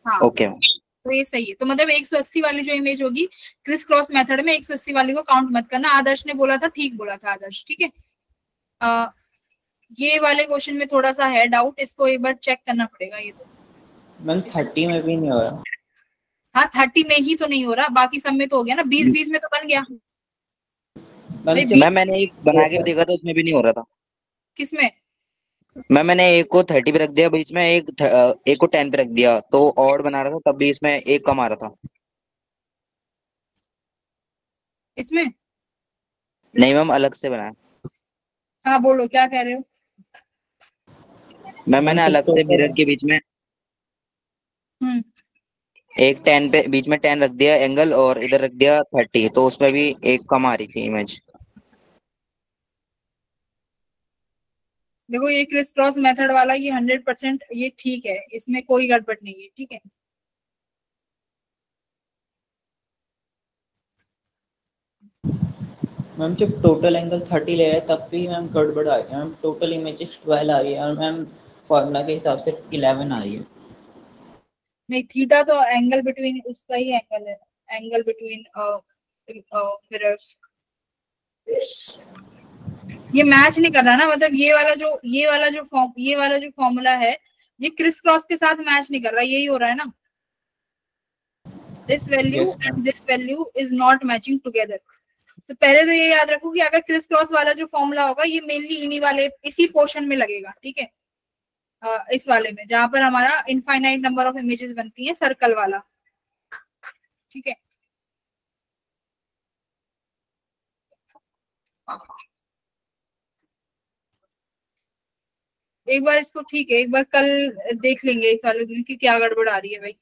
हाँ ओके मैम, तो ये सही है। तो मतलब 180 वाली जो इमेज होगी क्रिस क्रॉस मेथड में 180 वाली को काउंट मत करना। आदर्श ने बोला था, ठीक बोला था आदर्श। ठीक है, ये वाले क्वेश्चन में थोड़ा सा है डाउट, इसको एक बार चेक करना पड़ेगा। ये तो मैम 30 में भी नहीं हो रहा। हाँ 30 में ही तो नहीं हो रहा, बाकी सब में तो हो गया ना। 20-20 में तो बन गया। मैम मैंने एक बना के देखा था, उसमें भी नहीं हो रहा था। किसमें? मैम मैंने एक को 30 पे रख दिया, बीच में एक को 10 पे रख दिया, तो ऑड बना रहा था, तब भी इसमें एक कम आ रहा था। इसमें? नहीं मैम, अलग से बनाया हाँ बोलो क्या कह रहे हो। मैम। मैंने अलग से मिरर के बीच में हम्म एक 10 पे बीच में 10 रख दिया एंगल, और इधर रख दिया 30, तो उसमें भी एक कम आ रही थी इमेज। देखो ये क्रिस क्रॉस मेथड वाला ये 100% ये ठीक है, इसमें कोई गड़बड़ नहीं है, ठीक है। मैम जब टोटल एंगल 30 ले रहे हैं तब भी मैम गड़बड़ आ गई मैम, टोटल इमेजेस 12 आ रही है और मैम फॉर्मूला के हिसाब से 11 आ रही है। नहीं, थीटा तो एंगल बिटवीन उसका ही एंगल है, एंगल बिटवीन मिरर्स। ये मैच नहीं कर रहा ना, मतलब ये वाला जो फॉर्मूला है ये क्रिस क्रॉस के साथ मैच नहीं कर रहा, यही हो रहा है ना। This value Yes, and this value is not matching together. तो पहले तो ये याद रखो कि अगर क्रिस क्रॉस वाला जो फॉर्मूला होगा ये मेनली इन्हीं वाले इसी पोर्शन में लगेगा, ठीक है। इस वाले में जहां पर हमारा इनफाइनाइट नंबर ऑफ इमेजेस बनती है, सर्कल वाला, ठीक है। एक बार इसको, ठीक है, एक बार कल देख लेंगे कल की क्या गड़बड़ आ रही है भाई।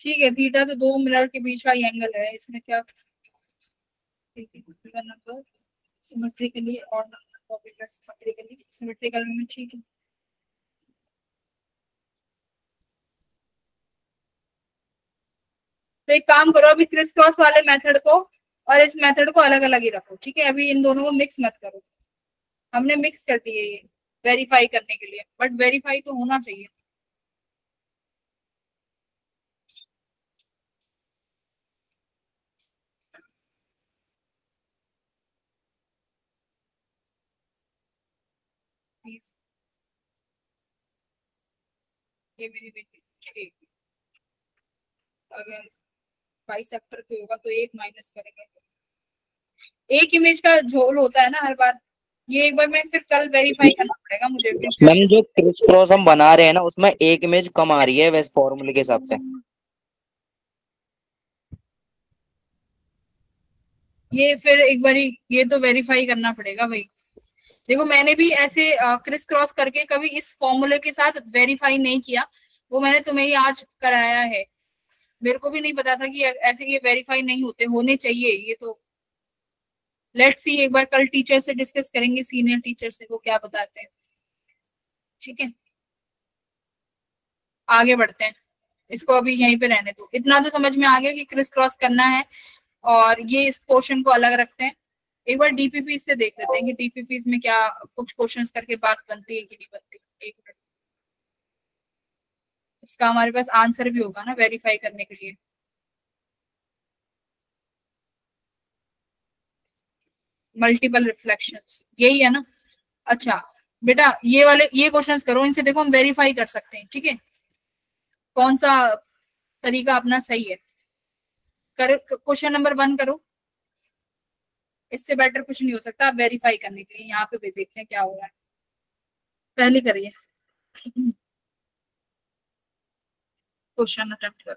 ठीक है, थीटा तो दो मिरर के बीच का एंगल है, इसमें क्या नंबर सिमेट्रिकली और सिमेट्रिकल में, ठीक है। तो एक काम करो, अभी क्रिस क्रॉस वाले मेथड को और इस मेथड को अलग अलग ही रखो, ठीक है। अभी इन दोनों को मिक्स मत करो, हमने मिक्स कर दिए ये वेरीफाई करने के लिए, बट वेरीफाई तो होना चाहिए। ये मेरी बेटी, ठीक। अगर बाइसेक्टर पे होगा तो एक माइनस करेंगे, एक इमेज का झोल होता है ना हर बार। ये एक बार मैं फिर कल वेरीफाई करना पड़ेगा मुझे। मैम जो क्रिस क्रॉस हम बना रहे हैं ना, उसमें एक इमेज कम आ रही है वैसे फॉर्मूले के हिसाब से। ये फिर एक बार ये तो वेरीफाई करना पड़ेगा भाई। देखो मैंने भी ऐसे क्रिस क्रॉस करके कभी इस फॉर्मूले के साथ वेरीफाई नहीं किया, वो मैंने तुम्हें ही आज कराया है। मेरे को भी नहीं पता था कि ऐसे ये वेरीफाई नहीं होने चाहिए ये तो। लेट्स सी, एक बार कल टीचर से डिस्कस करेंगे, सीनियर टीचर से, वो क्या बताते हैं, ठीक है। आगे बढ़ते हैं, इसको अभी यहीं पे रहने दो। इतना तो समझ में आ गया कि क्रिस क्रॉस करना है, और ये इस पोर्शन को अलग रखते हैं। एक बार डीपीपी से देख लेते हैं कि डीपीपी में क्या कुछ क्वेश्चंस करके बात बनती है कि नहीं बनती। एक मिनट, इसका हमारे पास आंसर भी होगा ना वेरीफाई करने के लिए। मल्टीपल रिफ्लेक्शंस यही है ना। अच्छा बेटा, ये वाले ये क्वेश्चंस करो, इनसे देखो हम वेरीफाई कर सकते हैं, ठीक है। कौन सा तरीका अपना सही है। क्वेश्चन नंबर 1 करो, इससे बेटर कुछ नहीं हो सकता आप वेरीफाई करने के लिए। यहाँ पे भी देखते हैं क्या हो रहा है, पहले करिए क्वेश्चन अटेम्प्ट करो।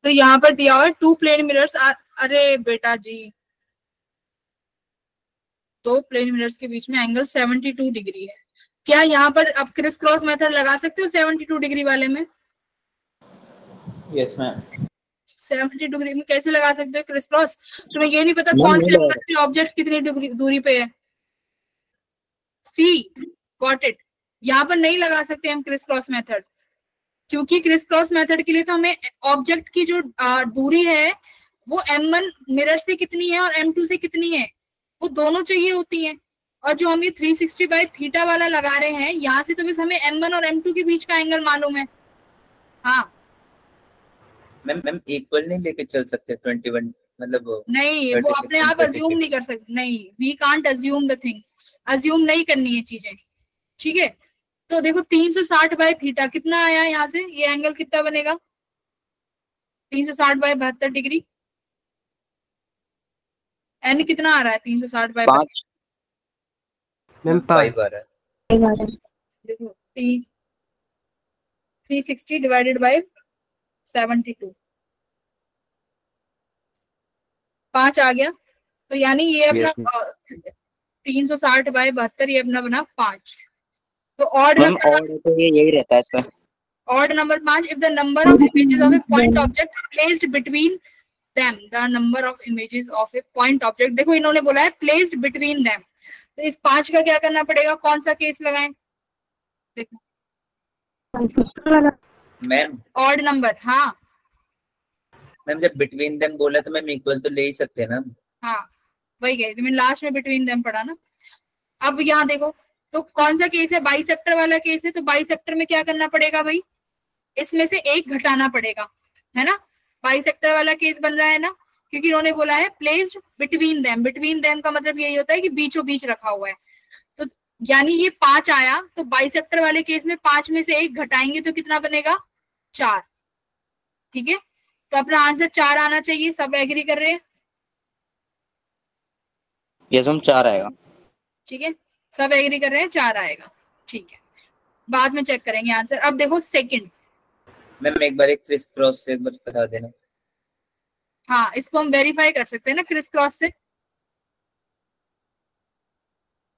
तो यहाँ पर दिया हुआ है 2 प्लेन मिरर्स। अरे बेटा जी, 2 प्लेन मिरर्स के बीच में एंगल 72 डिग्री है। क्या यहाँ पर अब क्रिस क्रॉस मेथड लगा सकते हो 72 डिग्री वाले में? Yes ma'am. 72 डिग्री में कैसे लगा सकते हो क्रिस क्रॉस? तुम्हें ये नहीं पता कौन से एंगल पे ऑब्जेक्ट कितनी दूरी पे है? सी गॉट इट। यहाँ पर नहीं लगा सकते हम क्रिस क्रॉस मेथड, क्योंकि क्रिस क्रॉस मेथड के लिए तो हमें ऑब्जेक्ट की जो दूरी है वो M1 मिरर से कितनी है और M2 से कितनी है, वो दोनों चाहिए होती हैं। और जो हम ये 360 बाय थीटा वाला लगा रहे हैं, यहाँ से तो बस हमें M1 और M2 के बीच का एंगल मालूम है। हाँ मैम इक्वल नहीं लेके चल सकते 21, मतलब नहीं, वो अपने आप अज्यूम नहीं कर सकते। नहीं, we can't assume the things, assume नहीं करनी है चीजें, ठीक है। तो देखो 360 बाय थीटा कितना आया यहाँ से, ये एंगल कितना बनेगा 360 बाय 72 डिग्री। एन कितना आ रहा है 360 बाय 5 मैम 5 आ रहा है। देखो 360 डिवाइडेड बाय 72, 5 आ गया। तो यानी ये अपना 360 बाय 72 ये अपना बना 5। तो ऑड मैम नंबर, और तो ये यही रहता है इसमें। Odd number 5 if the number of images of A point object placed between them the number of images of A point object. देखो इन्होंने बोला है प्लेस्ड बिटवीन देम, तो इस 5 का क्या करना पड़ेगा, कौन सा केस लगाएं, देखो मैम ऑड नंबर। हाँ मैम जब बिटवीन देम बोला तो मैम इक्वल तो ले ही सकते हैं ना। हाँ वही कह रही थी मैं, लास्ट में बिटवीन देम पढ़ा ना। अब यहाँ देखो तो कौन सा केस है, बाइसेक्टर वाला केस है। तो बाइसेक्टर में क्या करना पड़ेगा भाई, इसमें से एक घटाना पड़ेगा, है ना। बाइसेक्टर वाला केस बन रहा है ना, क्योंकि इन्होंने बोला है placed between them. Between them का मतलब यही होता है कि बीचों बीच रखा हुआ है। तो यानी ये 5 आया, तो बाइसेक्टर वाले केस में 5 में से एक घटाएंगे तो कितना बनेगा 4, ठीक है। तो अपना आंसर 4 आना चाहिए, सब एग्री कर रहे हैं, यस मैम 4 आएगा। ठीक है, सब एग्री कर रहे हैं 4 आएगा, ठीक है। बाद में चेक करेंगे आंसर। अब देखो सेकंड, मैम एक बार एक क्रिस क्रॉस से एक बार बता देना। हाँ इसको हम वेरीफाई कर सकते हैं ना क्रिस क्रॉस से।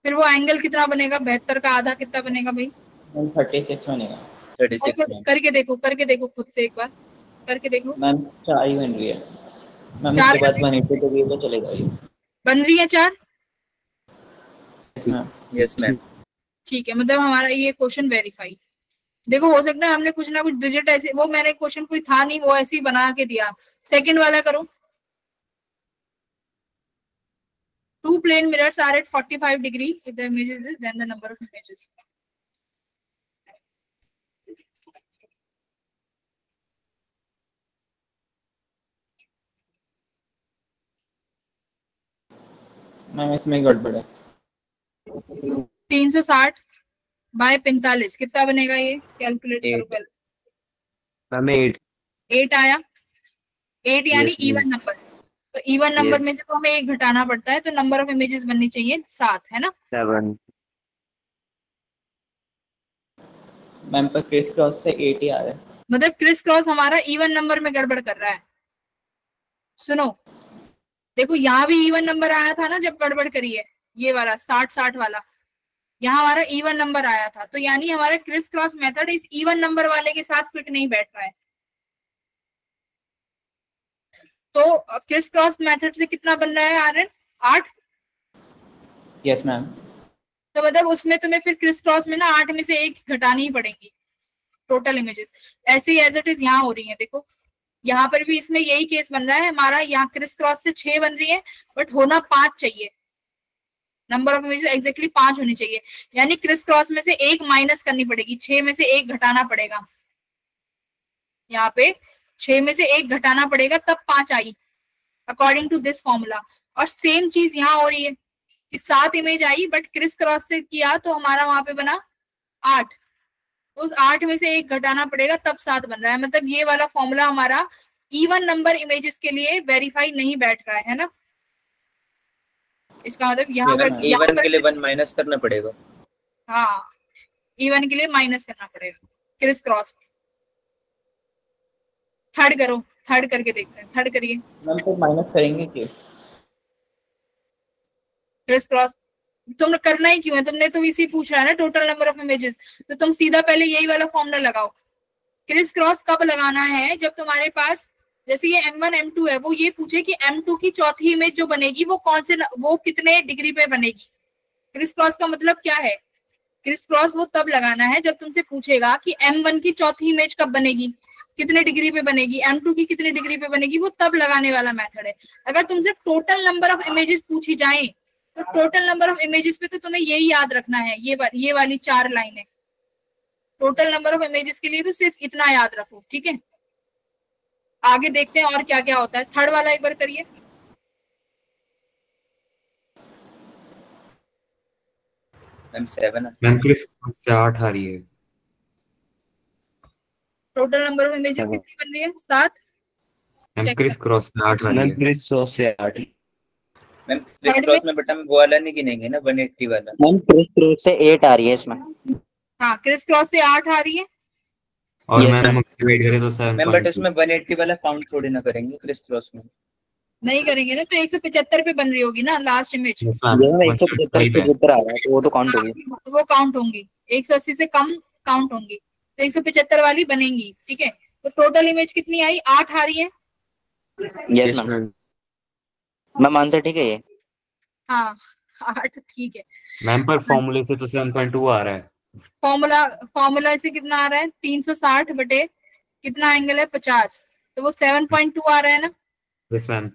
फिर वो एंगल कितना बनेगा, 72 का आधा कितना बनेगा भाई, 36 बनेगा। 36 मैम। करके देखो खुद से, एक बार करके देखो। मैम 4 ही बन रही है मैम, चार इसके बाद 180 डिग्री तो चलेगा ये। बन रही है 4, यस मैम। ठीक है, मतलब हमारा ये क्वेश्चन वेरीफाई। देखो हो सकता है हमने कुछ ना कुछ डिजिट ऐसे, वो मैंने क्वेश्चन कोई था नहीं, वो ऐसे ही बना के दिया। सेकंड वाला करो, 2 plane mirrors are at 45 degree if the images is then the number of images। Ma'am इसमें गड़बड़ है। 360 बाय 45 कितना बनेगा, ये कैलकुलेट करो पहले। हमें 8 आया, 8 यानी Yes, इवन नंबर। तो इवन नंबर में से तो हमें एक घटाना पड़ता है, तो नंबर ऑफ इमेजेस बननी चाहिए 7, है ना। 7। मैम पर क्रिस क्रॉस से 8 ही आ रहा है। मतलब क्रिस क्रॉस हमारा इवन नंबर में गड़बड़ कर रहा है। सुनो देखो, यहाँ भी इवन नंबर आया था ना जब गड़बड़ करी है, ये वाला 60-60 वाला, यहाँ हमारा इवन नंबर आया था। तो यानी हमारा क्रिस क्रॉस मेथड इस इवन नंबर वाले के साथ फिट नहीं बैठ रहा है। तो क्रिस क्रॉस मेथड से कितना बन रहा है आर्यन, 8। Yes ma'am. तो मतलब उसमें तुम्हें फिर क्रिस क्रॉस में ना 8 में से एक घटानी ही पड़ेगी टोटल इमेजेस। ऐसे ही एज इट इज यहाँ हो रही है। देखो यहाँ पर भी इसमें यही केस बन रहा है हमारा, यहाँ क्रिस क्रॉस से 6 बन रही है, बट होना 5 चाहिए। नंबर ऑफ इमेजेस एग्जैक्टली 5 होनी चाहिए, यानी क्रिस क्रॉस में से एक माइनस करनी पड़ेगी, 6 में से एक घटाना पड़ेगा। यहाँ पे 6 में से एक घटाना पड़ेगा तब 5 आई, अकॉर्डिंग टू दिस फॉर्मूला। और सेम चीज यहाँ हो रही है कि 7 image I, but criss cross से किया तो हमारा वहां पे बना 8। उस 8 में से एक घटाना पड़ेगा तब 7 बन रहा है। मतलब ये वाला फॉर्मूला हमारा इवन नंबर इमेजेस के लिए वेरीफाई नहीं बैठ रहा है ना। इसका मतलब यहाँ पर इवन के लिए 1 माइनस करना पड़ेगा। हाँ इवन के लिए माइनस करना पड़ेगा क्रिस क्रॉस। थर्ड करो, थर्ड करके देखते हैं, थर्ड करिए। मैम तो माइनस करेंगे क्यों? क्रिस क्रॉस तुम करना ही क्यों है, तुमने तो इसी पूछ रहा है ना टोटल नंबर ऑफ इमेजेस, तो तुम सीधा पहले यही वाला फॉर्मूला लगाओ। क्रिस क्रॉस कब लगाना है, जब तुम्हारे पास जैसे ये M1 M2 है, वो ये पूछे कि M2 की चौथी इमेज जो बनेगी वो कौन से, वो कितने डिग्री पे बनेगी। क्रिस क्रॉस का मतलब क्या है, क्रिस क्रॉस वो तब लगाना है जब तुमसे पूछेगा कि M1 की चौथी इमेज कब बनेगी। कितने डिग्री पे बनेगी, M2 की कितने डिग्री पे बनेगी, वो तब लगाने वाला मेथड है। अगर तुमसे टोटल नंबर ऑफ इमेजेस पूछी जाए तो टोटल नंबर ऑफ इमेजेस पे तो तुम्हें यही याद रखना है, ये वाली 4 लाइनें। टोटल नंबर ऑफ इमेजेस के लिए तो सिर्फ इतना याद रखो, ठीक है। आगे देखते हैं और क्या क्या होता है। थर्ड वाला एक बार करिए। मैम 7 मैम क्रिस से 8 आ रही है। टोटल नंबर ऑफ इमेजेस कितनी बन रही है? 7। मैम क्रिस क्रॉस से 8 आ रही है। मैम क्रिस क्रॉस में बेटा वो वाला नहीं गिनेंगे ना, 180 वाला। मैम क्रिस क्रॉस से 8 आ रही है इसमें। हाँ, क्रिस क्रॉस से 8 आ रही है। और मैम डिवाइड करें तो 7। मैम बट उसमें 180 वाला काउंट थोड़ी ना करेंगे क्रिस क्रॉस में। नहीं करेंगे ना, तो 175 पे बन रही होगी ना लास्ट इमेज। 175 आ रहा है तो वो तो काउंट होगी। वो काउंट होंगी, 180 से कम काउंट होंगी, तो 175 वाली बनेंगी, ठीक है। तो टोटल इमेज कितनी आई? 8 आ रही है। Yes ma'am. मैम आंसर ठीक है ये? हाँ 8 ठीक है। मैम पर फॉर्मूले से तो 7.2 आ रहा है। फॉर्मूला से कितना आ रहा है? 360 बटे कितना एंगल है? 50, तो वो 7.2 आ रहा है ना। Yes ma'am.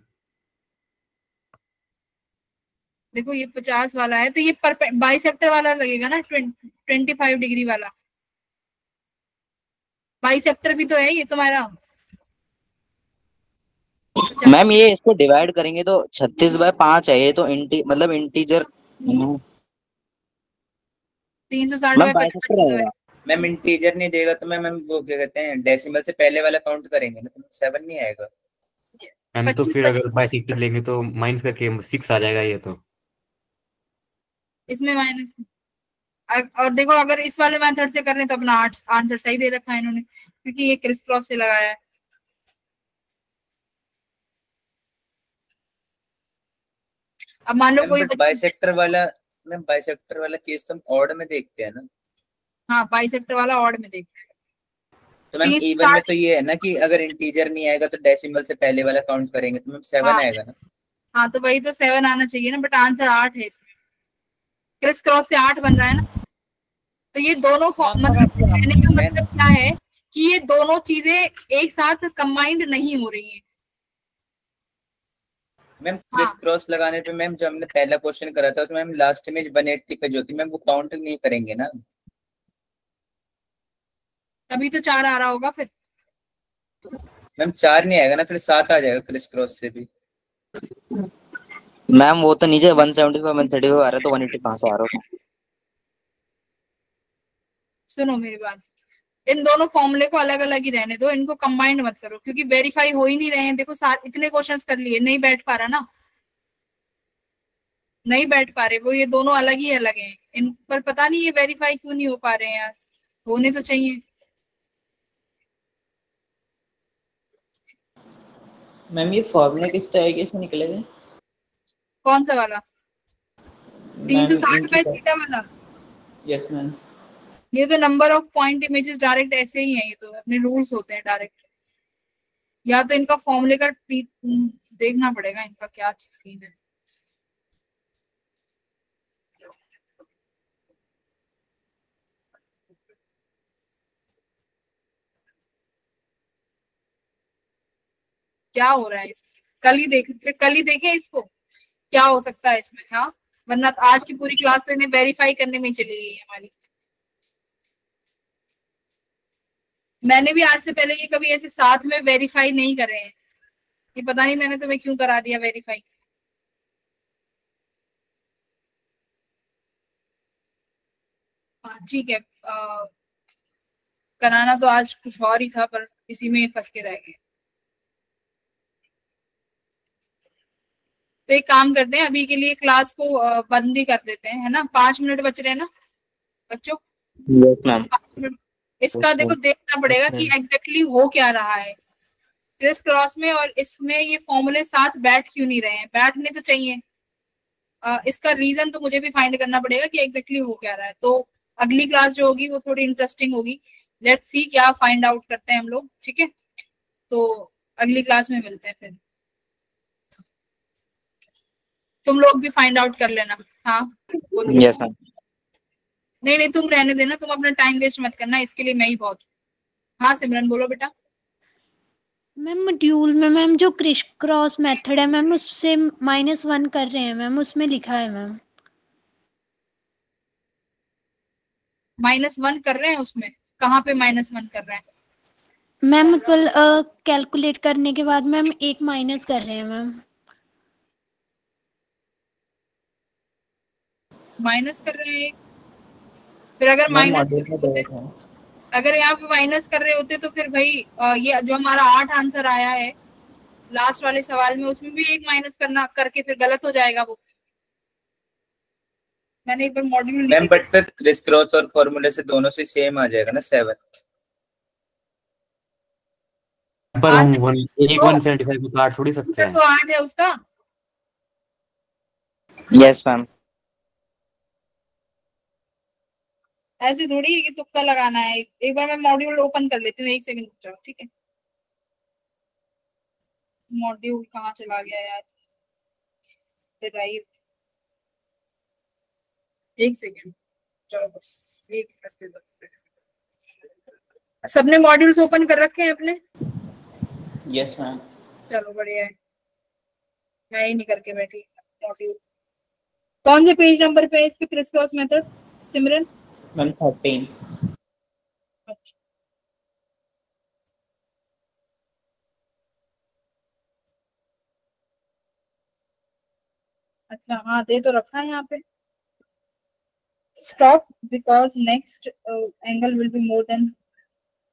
देखो ये 50 वाला है, तो ये बाइसेक्टर वाला लगेगा ना, 25 डिग्री वाला। बाइसेक्टर भी तो है ये तुम्हारा। मैम ये इसको डिवाइड करेंगे तो 36/5 है, ये तो मतलब इंटीजर 360/50। मैम इंटीजर नहीं देगा तो मैम वो क्या कहते हैं, डेसिमल से पहले वाला काउंट करेंगे ना, तो 7 नहीं आएगा। मैम तो फिर अगर बाइसेक्टर लेंगे तो माइनस करके 6 आ जाएगा ये तो। इसमें माइनस। और देखो अगर इस वाले मेथड से कर रहे हैं तो अपना आंसर सही दे रखा है इन्होंने, क्योंकि ये क्रिस क्रॉस से लगाया है। अब मान लो कोई बाइसेक्टर वाला, मैम बाइसेक्टर वाला केस तो हम ऑड में देखते हैं ना। हाँ, बाइसेक्टर वाला ऑड में देखते हैं। तो मैम इवन में तो ये है ना कि अगर इंटीजर नहीं आएगा तो डेसिमल से पहले वाला काउंट करेंगे तो मैम 7 आएगा ना। हाँ तो वही तो 7 आना चाहिए ना, बट आंसर 8 है इसमें। क्रिस क्रॉस से 8 बन रहा है ना। तो ये दोनों मतलब कहने का मतलब क्या है कि ये दोनों चीजें एक साथ कंबाइंड नहीं हो रही है। मैम क्रिस क्रॉस लगाने पे मैम जो हमने पहला क्वेश्चन करा था उसमें हम लास्ट इमेज 180 पे जो थी मैम वो काउंट नहीं करेंगे ना। तभी तो 4 आ रहा होगा फिर। मैम 4 नहीं आएगा ना, फिर 7 आ जाएगा क्रिस क्रॉस से भी। मैम वो तो नीचे 175 135 आ रहा है तो 180 कहाँ से आ रहा है? सुनो मेरी बात, इन दोनों फॉर्मूले को अलग अलग ही रहने दो, इनको कंबाइंड मत करो, क्योंकि वेरीफाई हो ही नहीं रहे हैं। देखो इतने क्वेश्चंस कर लिए, नहीं बैठ पा रहा ना, नहीं बैठ पा रहे वो, ये दोनों अलग ही अलग हैं। इन पर पता नहीं ये वेरीफाई क्यों नहीं हो पा रहे हैं यार, होने तो चाहिए। मैम ये फॉर्मूला किस तरीके से निकलेगा? कौन सा वाला? 360/θ वाला? Yes ma'am. ये तो number of point images direct ऐसे ही है, ये तो अपने रूल्स होते हैं डायरेक्ट। या तो इनका फॉर्मूले का देखना पड़ेगा, इनका क्या सीन है। क्या हो रहा है इसमें? कल ही देखें इसको क्या हो सकता है इसमें। हाँ, वरना आज की पूरी क्लास तो इन्हें वेरीफाई करने में चली गई है हमारी। मैंने भी आज से पहले ये कभी ऐसे साथ में वेरीफाई नहीं करे हैं, ये पता नहीं मैंने तुम्हें क्यों करा दिया वेरीफाई। हाँ ठीक है, कराना तो आज कुछ और ही था, पर इसी में फंस के रह गए। तो एक काम करते हैं, अभी के लिए क्लास को बंद ही कर देते हैं, है ना। 5 मिनट बच रहे हैं ना बच्चों? इसका देखो देखना पड़ेगा कि एग्जैक्टली हो क्या रहा है क्रिस क्रॉस में, और इसमें ये फॉर्मूले साथ बैठ क्यों नहीं रहे हैं। बैठने तो चाहिए, इसका रीजन तो मुझे भी फाइंड करना पड़ेगा कि एग्जैक्टली हो क्या रहा है। तो अगली क्लास जो होगी वो थोड़ी इंटरेस्टिंग होगी। लेट्स सी क्या फाइंड आउट करते हैं हम लोग, ठीक है। तो अगली क्लास में मिलते हैं फिर। तुम लोग भी फाइंड आउट कर लेना। हाँ यस मैम। नहीं तुम रहने देना, तुम अपना टाइम वेस्ट मत करना, इसके लिए मैं ही बहुत। हाँ सिमरन बोलो बेटा। मैम मॉड्यूल में मैम जो क्रिश क्रॉस मेथड है मैम उससे -1 कर रहे हैं मैम, उसमें लिखा है मैम। -1 कर रहे हैं उसमें, कहाँ पे -1 कर रहे हैं? मैम कैलकुलेट करने के बाद मैम एक माइनस कर रहे हैं मैम। माइनस कर रहे हैं एक। फिर अगर मैम माइनस मॉड्यूल कर में रहे दो होते, था। अगर यहाँ पे माइनस कर रहे होते तो फिर भाई ये जो हमारा 8 आंसर आया है लास्ट वाले सवाल में, उसमें भी एक माइनस करना करके फिर गलत हो जाएगा वो। मैंने एक बार मॉड्यूल मैम बट फिर क्रिस क्रॉस और फॉर्मूले से दोनों से सेम आ जाएगा ना 7। पर हम आंसर एक तो 175 को काट थोड़ी सकते हैं। तो 8 है उसका। Yes ma'am. ऐसे थोड़ी है कि तुक्का लगाना है। एक बार मैं मॉड्यूल ओपन कर लेती हूँ, 1 सेकंड रुक जाओ, ठीक है। मॉड्यूल कहाँ चला गया यार? ड्राइव, 1 सेकंड, चलो बस एक करते दो। सबने मॉड्यूल्स ओपन कर रखे हैं अपने? Yes ma'am. चलो बढ़िया है, मैं ही नहीं करके बैठी मॉड्यूल। कौन से पेज नंबर पे है इस पे criss cross method Simran? Ma'am 13। अच्छा हाँ, दे तो रखा है यहाँ पे। Stop because next angle will be more than.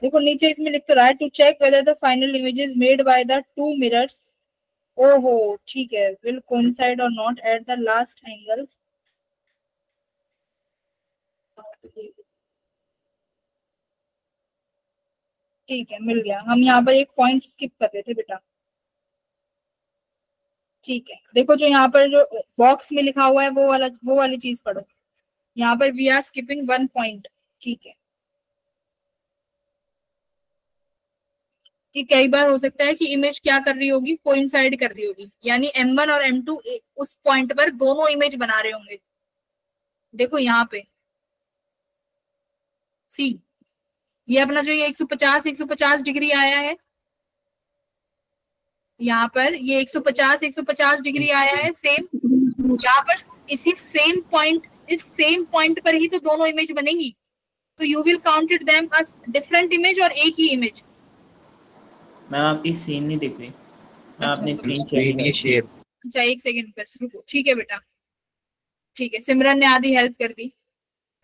देखो नीचे इसमें लिख तो रहा है to check whether the final images made by the two mirrors, ओहो ठीक है, विल कोइंसाइड और not at the last angles. ठीक है, मिल गया। हम यहाँ पर एक पॉइंट स्किप कर रहे थे बेटा। ठीक है, देखो जो यहाँ पर जो बॉक्स में लिखा हुआ है वो वाली चीज पढ़ो। यहाँ पर वी आर स्किपिंग 1 पॉइंट। ठीक है, कि कई बार हो सकता है कि इमेज क्या कर रही होगी, कोइंसाइड कर रही होगी, यानी M1 और M2 उस पॉइंट पर दोनों इमेज बना रहे होंगे। देखो यहाँ पे सी, ये अपना जो ये 150 डिग्री आया है, यहाँ पर ये 150 डिग्री आया है सेम। यहाँ पर इसी सेम पॉइंट, इस सेम पॉइंट पर ही तो दोनों इमेज बनेंगी। तो you will counted them as different image और एक ही इमेज। मैम आपकी स्क्रीन नहीं दिख रही। मैं अपनी स्क्रीन शेयर। अच्छा 1 सेकंड बस रुको। ठीक है बेटा, ठीक है, सिमरन ने आधी हेल्प कर दी।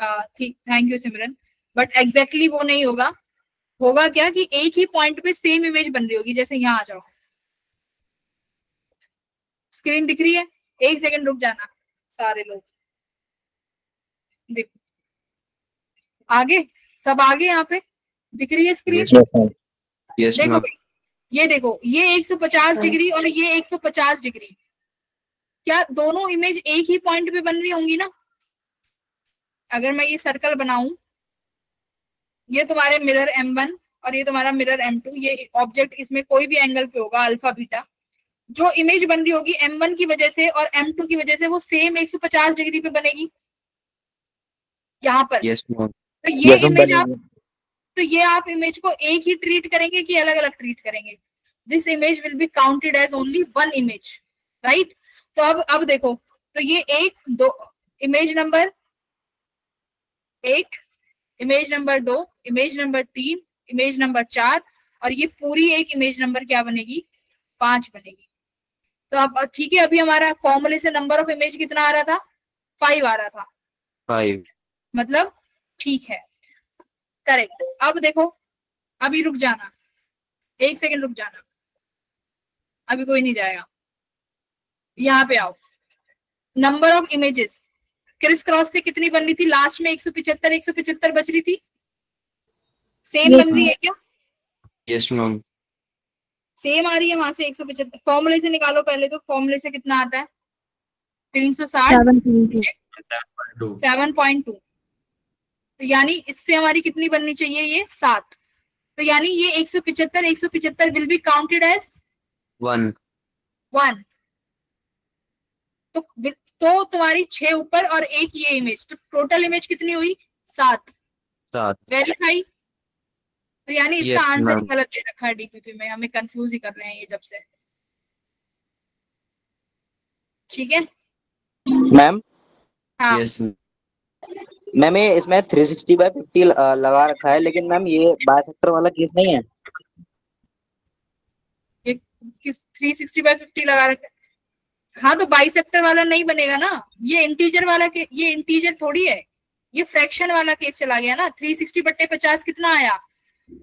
ठीक, thank you Simran. But exactly वो नहीं होगा। होगा क्या कि एक ही पॉइंट पे सेम इमेज बन रही होगी। जैसे यहाँ आ जाओ, स्क्रीन दिख रही है? 1 सेकंड रुक जाना सारे लोग। देखो आगे, सब आगे यहाँ पे दिख रही है स्क्रीन? यस देखो मैम। भाई, ये देखो, ये 150 डिग्री और ये 150 डिग्री, क्या दोनों इमेज एक ही पॉइंट पे बन रही होंगी ना? अगर मैं ये सर्कल बनाऊं, ये तुम्हारे मिरर M1 और ये तुम्हारा मिरर M2, ये ऑब्जेक्ट इसमें कोई भी एंगल पे होगा अल्फा बीटा, जो इमेज बन रही होगी M1 की वजह से और M2 की वजह से वो सेम 150 डिग्री पे बनेगी यहाँ पर। Yes ma'am. तो ये इमेज आप, तो ये आप इमेज को एक ही ट्रीट करेंगे कि अलग अलग ट्रीट करेंगे? This image will be counted as only 1 image, right? तो अब देखो, तो ये एक दो image number 1, image number 2, image number 3, image number 4 और ये पूरी एक इमेज नंबर क्या बनेगी? 5 बनेगी। तो अब ठीक है, अभी हमारा फॉर्मूले से नंबर ऑफ इमेज कितना आ रहा था? 5 आ रहा था, 5 मतलब ठीक है, करेक्ट। अब देखो, अभी रुक जाना, 1 सेकंड रुक जाना, अभी कोई नहीं जाएगा। यहाँ पे आओ, number of images criss cross से कितनी बन रही थी लास्ट में? 175 बच रही थी, सेम बन रही है क्या? Yes ma'am. सेम आ रही है वहां से 175। फॉर्मूले से निकालो पहले, तो फॉर्मूले से कितना आता है? 360 7.2। तो यानी इससे हमारी कितनी बननी चाहिए? ये 7। तो यानी ये 175 विल बी काउंटेड एज 1। तो तुम्हारी 6 ऊपर और एक ये इमेज, तो टोटल इमेज कितनी हुई? 7। सात। वेरीफाई, तो यानी इसका Yes, आंसर ma'am. गलत दे रखा है डीपीपी में, हमें कंफ्यूज ही कर रहे हैं ये जब से। ठीक है मैम हाँ यस मैम ये इसमें 360/50 लगा रखा है, लेकिन मैम ये बाइसेक्टर वाला केस नहीं है। ये किस 360/50 लगा रखा है? हाँ तो बाइसेक्टर वाला नहीं बनेगा ना, ये इंटीजर वाला के, ये इंटीजर थोड़ी है, ये फ्रैक्शन वाला केस चला गया ना। 360/50 कितना आया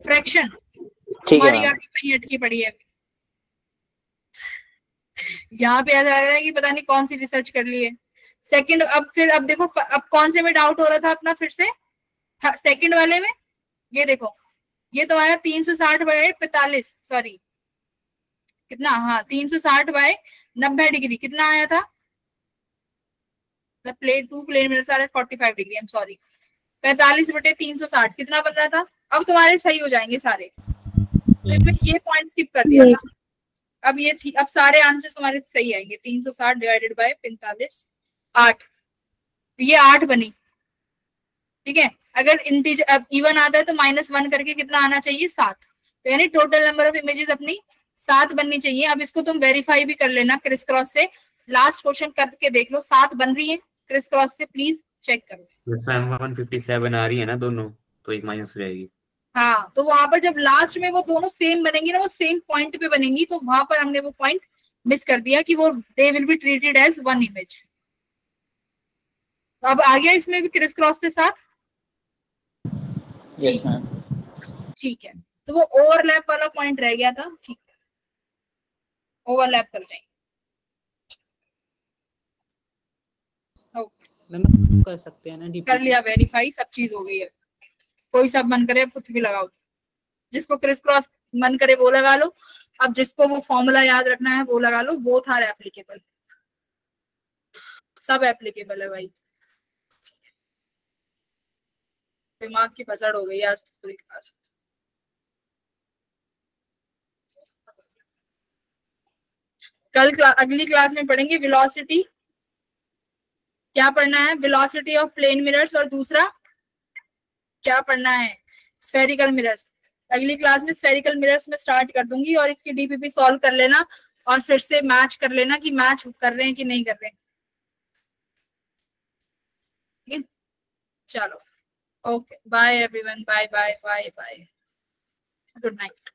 फ्रैक्शन। ठीक है हमारी मैम। गाड़ी कहीं अटकी पड़ी है यहाँ पे ऐसा लग रहा है कि पता नहीं कौन सी रिसर्च कर ली है। सेकंड अब फिर अब देखो अब कौन से में डाउट हो रहा था अपना फिर से सेकंड वाले में। ये देखो ये तुम्हारा 360/45 सॉरी कितना, हाँ 360/90 कितना आया था। Plane 2 plane minutes are 45 degree, I am sorry 45/360 कितना बन रहा था। अब तुम्हारे सही हो जाएंगे सारे, तो इसमें ये पॉइंट स्किप कर दिया था। अब ये अब सारे आंसर तुम्हारे सही आएंगे। 360 डिवाइडेड बाय 45 8, तो ये 8 बनी। ठीक है अगर इंटीजर अब इवन आता है तो -1 करके कितना आना चाहिए 7, तो यानी टोटल नंबर ऑफ इमेजेस अपनी 7 बननी चाहिए। अब इसको तुम वेरीफाई भी कर लेना क्रिस क्रॉस से, लास्ट क्वेश्चन करके देख लो 7 बन रही है क्रिस क्रॉस से, प्लीज चेक करो। इसमें 157 आ रही है ना दोनों, तो एक माइनस रहेगी। हाँ तो वहां पर जब लास्ट में वो दोनों सेम बनेंगी ना, वो सेम पॉइंट पे बनेंगी, तो वहां पर हमने वो पॉइंट मिस कर दिया कि वो they will be treated as one image. अब आ गया इसमें भी क्रिस क्रॉस के साथ। Yes ma'am. ठीक है तो वो ओवरलैप वाला पॉइंट रह गया था। ठीक है ओवरलैप कर जाएंगे। मैम कर सकते हैं ना डीपी कर लिया वेरीफाई, सब चीज हो गई है। कोई सब मन करे कुछ भी लगाओ, जिसको क्रिस क्रॉस मन करे वो लगा लो, अब जिसको वो फॉर्मूला याद रखना है वो लगा लो। बोथ आर एप्लीकेबल, सब एप्लीकेबल है भाई। दिमाग की पसड़ हो गई आज पूरी क्लास। कल अगली क्लास में पढ़ेंगे वेलोसिटी। क्या पढ़ना है, वेलोसिटी ऑफ प्लेन मिरर्स, और दूसरा क्या पढ़ना है स्फेरिकल मिरर्स। अगली क्लास में स्फेरिकल मिरर्स में स्टार्ट कर दूंगी, और इसकी डीपीपी सॉल्व कर लेना और फिर से मैच कर लेना कि मैच कर रहे हैं कि नहीं कर रहे हैं। ठीक है चलो okay bye everyone, bye bye bye bye, good night.